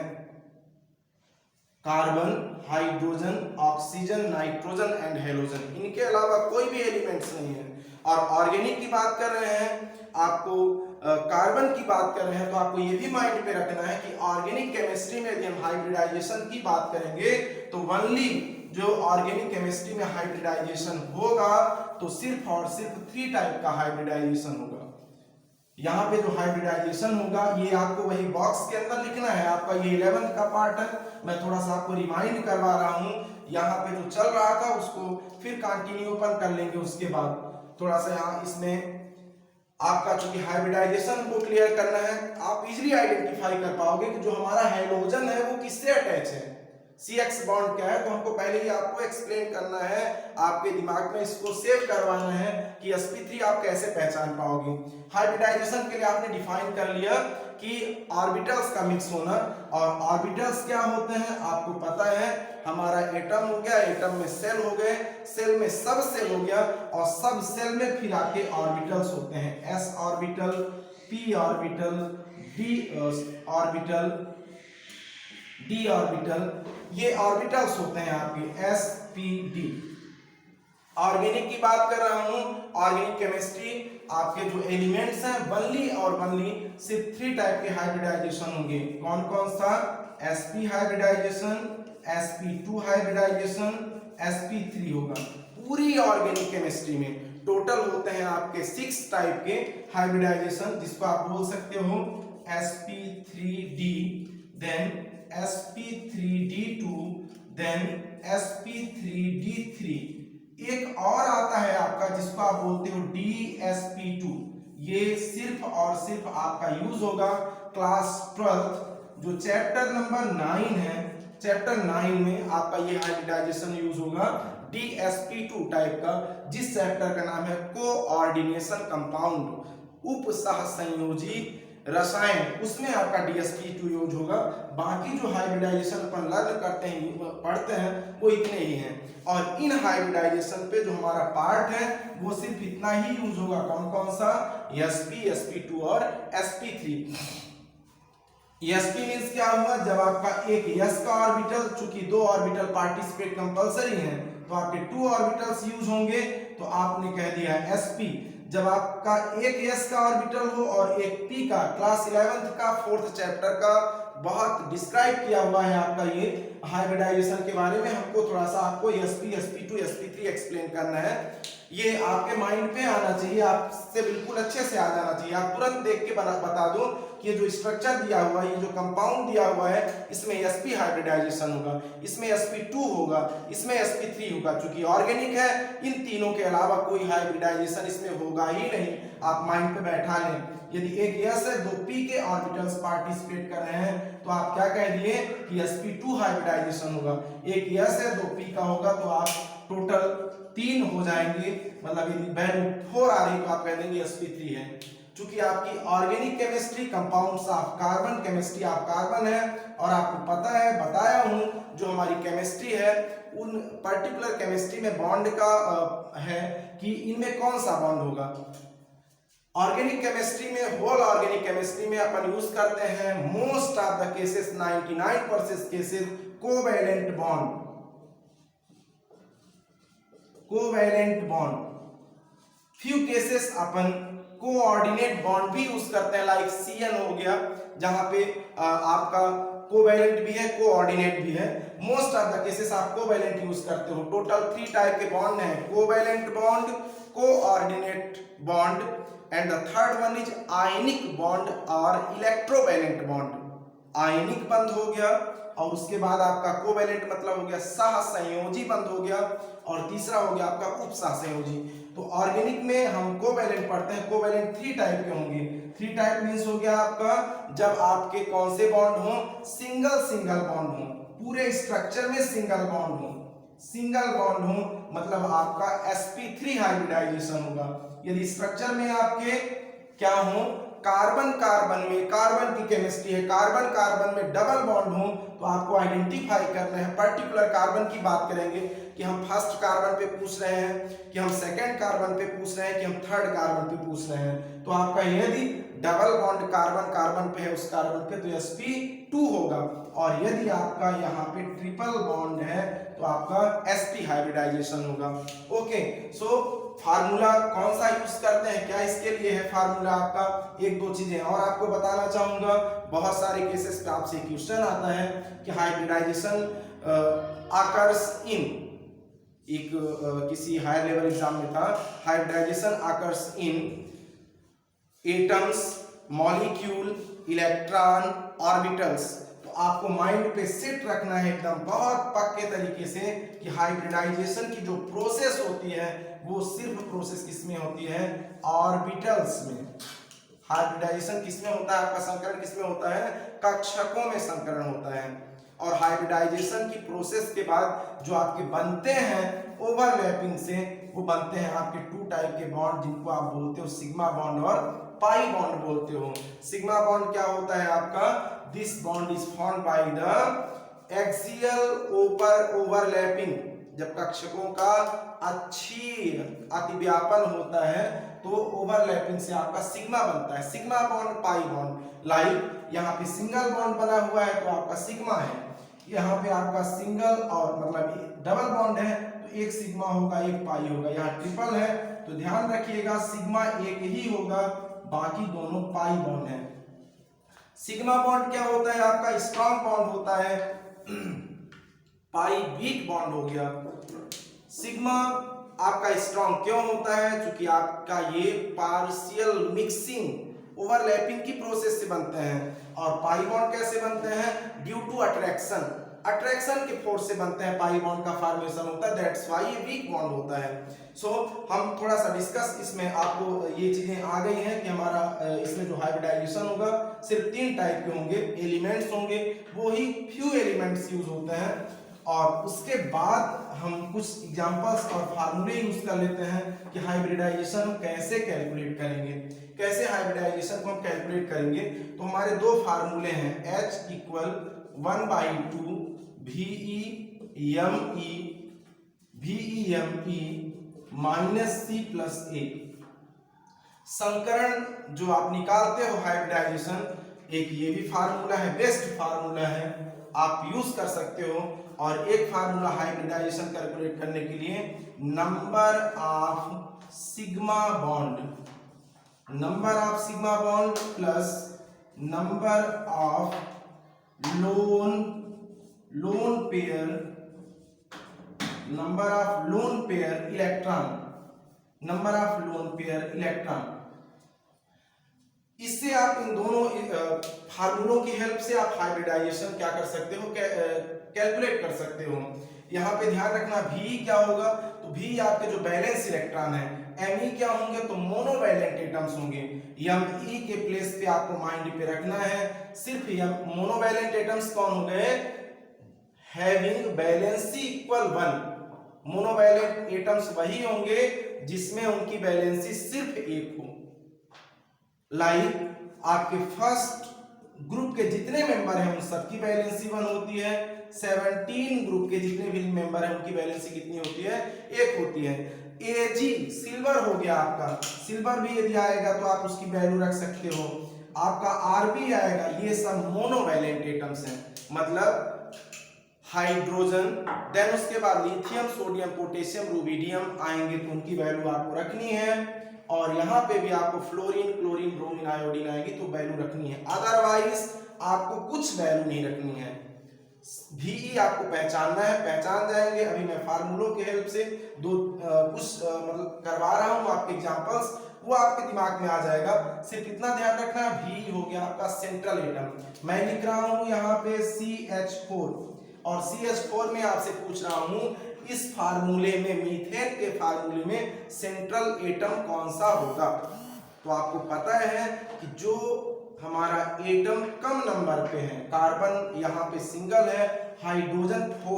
carbon, hydrogen, oxygen, nitrogen and halogen. इनके अलावा कोई भी एलिमेंट्स नहीं है। और ऑर्गेनिक की बात कर रहे हैं, आपको कार्बन की बात कर रहे हैं, तो आपको ये भी माइंड में रखना है कि ऑर्गेनिक केमिस्ट्री में यदि हम हाइब्रिडाइजेशन की बात करेंगे तो ओनली जो ऑर्गेनिक केमिस्ट्री में हाइब्रिडाइजेशन होगा तो सिर्फ और सिर्फ 3 टाइप का हाइब्रिडाइजेशन होगा। यहाँ पे जो हाइब्रिडाइजेशन होगा ये आपको वही बॉक्स के अंदर लिखना है, आपका ये 11th का पार्ट है। मैं थोड़ा सा आपको रिमाइंड करवा रहा हूँ, यहाँ पे जो चल रहा था उसको फिर कंटिन्यू अपन कर लेंगे। उसके बाद थोड़ा सा यहाँ इसमें आपका चूंकि हाइब्रिडाइजेशन को क्लियर करना है, आप इजीली आइडेंटिफाई कर पाओगे कि जो हमारा हैलोजन है वो किससे अटैच है, CX बॉन्ड क्या है। तो हमको पहले ही आपको एक्सप्लेन करना है, आपके दिमाग में इसको सेव करवाना है कि sp3 आप कैसे पहचान पाओगे। हाइब्रिडाइजेशन के लिए आपने डिफाइन कर लिया कि ऑर्बिटल्स का मिक्स होना, और ऑर्बिटल्स क्या होते हैं आपको पता है। हमारा एटम हो गया, एटम में सेल हो गए, सेल में सब सेल हो गया, और सब सेल में फिर आके ऑर्बिटल्स होते हैं, s orbital, p orbital, d orbital, d orbital, ये ऑर्बिटल्स होते हैं आपके s p d। ऑर्गेनिक की बात कर रहा हूं, ऑर्गेनिक केमिस्ट्री आपके जो एलिमेंट्स हैं वनली और वनली सिर्फ 3 टाइप के हाइब्रिडाइजेशन होंगे। कौन कौन सा, sp hybridisation, sp2 hybridisation, sp3 होगा। पूरी ऑर्गेनिक केमिस्ट्री में टोटल होते हैं आपके 6 टाइप के हाइब्रिडाइजेशन, जिसको आप बोल सकते हो sp3d, then sp3d2, then sp3d3। एक और आता है आपका जिसको आप बोलते हो dsp2। ये सिर्फ और सिर्फ आपका यूज होगा क्लास 12 जो चैप्टर नंबर 9 है, चैप्टर 9 में आपका ये हाइब्रिडाइजेशन यूज होगा dsp2 टाइप का, जिस चैप्टर का नाम है कोऑर्डिनेशन कंपाउंड, उप सहसंयोजी रसायन, उसमें आपका dsp2 यूज होगा। बाकी जो हाइब्रिडाइजेशन अपन लर्न करते हैं, पढ़ते हैं, वो इतने ही हैं। और इन हाइब्रिडाइजेशन पे जो हमारा पार्ट है वो सिर्फ इतना ही यूज होगा। कौन कौन सा, sp, sp2 और sp3। sp मींस क्या हुआ, जब आपका एक s का ऑर्बिटल, चूंकि 2 ऑर्बिटल पार्टिसिपेट कंपलसरी है तो आपके 2 ऑर्बिटल्स यूज होंगे, तो आपने कह दिया sp। जब आपका एक s का ऑर्बिटल हो और एक p का, क्लास 11th का 4th चैप्टर का बहुत डिस्क्राइब किया हुआ है आपका ये हाइब्रिडाइजेशन के बारे में। हमको थोड़ा सा आपको sp, sp2, sp3 एक्सप्लेन करना है। ये आपके माइंड पे आना चाहिए, आपसे बिल्कुल अच्छे से आ जाना चाहिए। आप तुरंत देख के बता दो कि ये जो स्ट्रक्चर दिया हुआ है, ये जो कंपाउंड दिया हुआ है, इसमें sp हाइब्रिडाइजेशन होगा, इसमें sp2 होगा, इसमें sp3 होगा। चूंकि ऑर्गेनिक है, इन तीनों के अलावा कोई हाइब्रिडाइजेशन इसमें होगा ही नहीं। आप माइंड पे बैठा लें। यदि एक s है, 2 p के ऑर्बिटल्स पार्टिसिपेट कर रहे हैं, तो आप क्या कह दिए कि sp2 हाइब्रिडाइजेशन होगा। एक s है, 2 p का होगा, तो आप टोटल 3 हो जाएंगे, मतलब यदि वैल्यू 4 आ रही तो आप कह देंगे sp3 है। चूंकि आपकी organic chemistry compounds of carbon, chemistry of carbon है, और आपको पता है, बताया हूं, जो हमारी केमिस्ट्री है उन पर्टिकुलर केमिस्ट्री में बॉन्ड का है कि इनमें कौन सा बॉन्ड होगा। ऑर्गेनिक केमिस्ट्री में, होल ऑर्गेनिक केमिस्ट्री में अपन यूज करते हैं most of the cases, 99% cases covalent bond, covalent bond. Few cases upon coordinate bond भी यूज करते हैं, लाइक CN हो गया, जहां पे आपका कोवैलेंट भी है, कोऑर्डिनेट भी है। मोस्ट ऑफ द केसेस आप कोवैलेंट यूज करते हो। टोटल 3 टाइप के बॉन्ड हैं, covalent bond, coordinate bond, and the third one is ionic bond और इलेक्ट्रोवैलेंट बॉन्ड। आयनिक बंध हो गया, और उसके बाद आपका कोवैलेंट मतलब हो गया सहसंयोजी बंध हो गया, और तीसरा हो गया आपका उपसहसंयोजी। तो ऑर्गेनिक में हम कोवैलेंट पढ़ते हैं, कोवैलेंट 3 टाइप के होंगे। 3 टाइप मींस हो गया आपका जब आपके कौन से बॉन्ड हो, सिंगल सिंगल बॉन्ड हो, पूरे स्ट्रक्चर में सिंगल बॉन्ड हो, सिंगल बॉन्ड हो, मतलब आपका sp3 हाइब्रिडाइजेशन होगा। यदि स्ट्रक्चर में आपके क्या हो, कार्बन कार्बन में, कार्बन की केमिस्ट्री है, कार्बन कार्बन में डबल बॉन्ड हो तो आपको आइडेंटिफाई करना है। पर्टिकुलर कार्बन की बात करेंगे कि हम फर्स्ट कार्बन पे पूछ रहे हैं, कि हम सेकंड कार्बन पे पूछ रहे हैं, कि हम थर्ड कार्बन पे पूछ रहे हैं। तो आपका यदि डबल बॉन्ड कार्बन कार्बन पे है उस कार्बन पे तो sp2 होगा, और यदि आपका यहाँ पे ट्रिपल बॉन्ड है तो आपका sp हाइब्रिडाइजेशन होगा। ओके, सो फार्मूला कौन सा यूज करते हैं, क्या इसके लिए है फार्मूला आपका, एक दो चीजें और आपको बताना चाहूंगा। बहुत सारे केसेस पे आपसे क्वेश्चन आता है कि हाइब्रिडाइजेशन आकर्स इन, एक किसी हायर लेवल एग्जाम में था, हाइब्रिडाइजेशन आकर्स इन एटम्स, मॉलिक्यूल, इलेक्ट्रॉन, ऑर्बिटल्स। तो आपको माइंड पे सेट रखना है एकदम बहुत पक्के तरीके से कि हाइब्रिडाइजेशन की जो प्रोसेस होती है वो सिर्फ प्रोसेस किसमें होती है, ऑर्बिटल्स में। हाइब्रिडाइजेशन किसमें होता है, आपका संकरण किसमें होता है, कक्षकों में संकरण होता है। और हाइब्रिडाइजेशन की प्रोसेस के बाद जो आपके बनते हैं ओवरलैपिंग से, वो बनते हैं आपके टू टाइप के बॉन्ड जिनको आप बोलते हो सिग्मा बॉन्ड और पाई बॉन्ड बोलते हो। सिग्मा बॉन्ड क्या होता है आपका, this bond is formed by the axial overlapping, जब कक्षकों का अच्छी अतिव्यापन होता है तो ओवरलैपिंग से आपका सिग्मा बनता है, sigma bond pi bond. Like यहाँ पे सिंगल बॉन्ड बना हुआ है तो आपका सिग्मा है, यहाँ पे आपका सिंगल और मतलब डबल बॉन्ड है तो एक सिग्मा होगा एक पाई होगा। यहाँ ट्रिपल है तो ध्यान रखिएगा सिग्मा एक ही होगा, बाकी दोनों पाई बॉन्ड है। सिग्मा बॉन्ड क्या होता है आपका, स्ट्रॉन्ग बॉन्ड होता है, पाई वीक बॉन्ड हो गया। सिग्मा आपका स्ट्रॉन्ग क्यों होता है, क्योंकि आपका ये पार्शियल मिक्सिंग ओवरलैपिंग की प्रोसेस से बनते हैं। और पाई बॉन्ड कैसे बनते हैं, ड्यू टू अट्रैक्शन, अट्रैक्शन के फोर्स से बनते हैं, पाई बॉन्ड का फॉर्मेशन होता है, दैट्स व्हाई ये वीक बॉन्ड होता है। सो हम थोड़ा सा डिस्कस, इसमें आपको ये चीजें आ गई हैं कि हमारा इसमें जो हाइब्रिडाइजेशन होगा सिर्फ 3 टाइप के होंगे, एलिमेंट्स होंगे, वो ही फ्यू एलिमेंट्स यूज होते हैं। और उसके बाद हम कुछ एग्जांपल्स और फार्मूले यूज कर लेते हैं कि हाइब्रिडाइजेशन कैसे कैलकुलेट करेंगे, कैसे हाइब्रिडाइजेशन को हम कैलकुलेट करेंगे। तो हमारे दो फार्मूले हैं, H equal 1/2 VEME minus C+A। संकरण जो आप निकालते हो हाइब्रिडाइजेशन, एक ये भी फार्मूला है, बेस्ट फार्मूला है, आप यूज कर सकते हो। और एक फार्मूला हाइब्रिडाइजेशन कैलकुलेट करने के लिए number of sigma bond, number of sigma bond plus number of lone pair, number of lone pair electron, number of lone pair electron. इससे आप इन दोनों फार्मूलों की हेल्प से आप हाइब्रिडाइजेशन क्या कर सकते हो, कैलकुलेट कर सकते हो। यहाँ पे ध्यान रखना भी क्या होगा, तो भी आपके जो बैलेंस इलेक्ट्रॉन है, Me क्या होंगे तो मोनोवैलेंट एटम्स होंगे। Me के प्लेस पे आपको माइंड पे रखना है, सिर्फ मोनोवैलेंट एटम्स कौन हो गए, having valency equal 1। Monovalent atoms वही होंगे जिसमें उनकी वैलेंसी सिर्फ 1 हो। लाइक आपके फर्स्ट ग्रुप के जितने मेंबर हैं उन सबकी वैलेंसी 1 होती है, 17 ग्रुप के जितने भी मेंबर हैं उनकी वैलेंसी कितनी होती है, 1 होती है। Ag सिल्वर हो गया आपका, सिल्वर भी यदि आएगा तो आप उसकी वैल्यू रख सकते हो। आपका Rb आएगा, ये सब मोनोवैलेंट एटम्स हैं, मतलब हाइड्रोजन, देन उसके बाद लिथियम, सोडियम, पोटेशियम, रुबिडियम आएंगे तो उनकी वैल्यू आपको रखनी है। और यहाँ पे भी आपको फ्लोरीन, क्लोरीन, ब्रोमीन, आयोडीन आएगी तो वैल्यू रखनी है, अदरवाइज आपको कुछ वैल्यू नहीं रखनी है। VE आपको पहचानना है, पहचान जाएंगे। अभी मैं फार्मूलों की हेल्प से कुछ मतलब करवा रहा हूँ आपके एग्जांपल्स, वो आपके दिमाग में आ जाएगा। सिर्फ इतना ध्यान रखना है, VE हो गया आपका सेंट्रल एटम। मैं लिख रहा हूँ यहाँ पे CH4, और CH4 में आपसे पूछ रहा हूँ इस फार्मूले में, मीथेन के फार्मूले में सेंट्रल एटम कौन सा होगा। तो आपको पता है कि जो हमारा एटम कम नंबर पे है, कार्बन यहाँ पे सिंगल है, हाइड्रोजन 4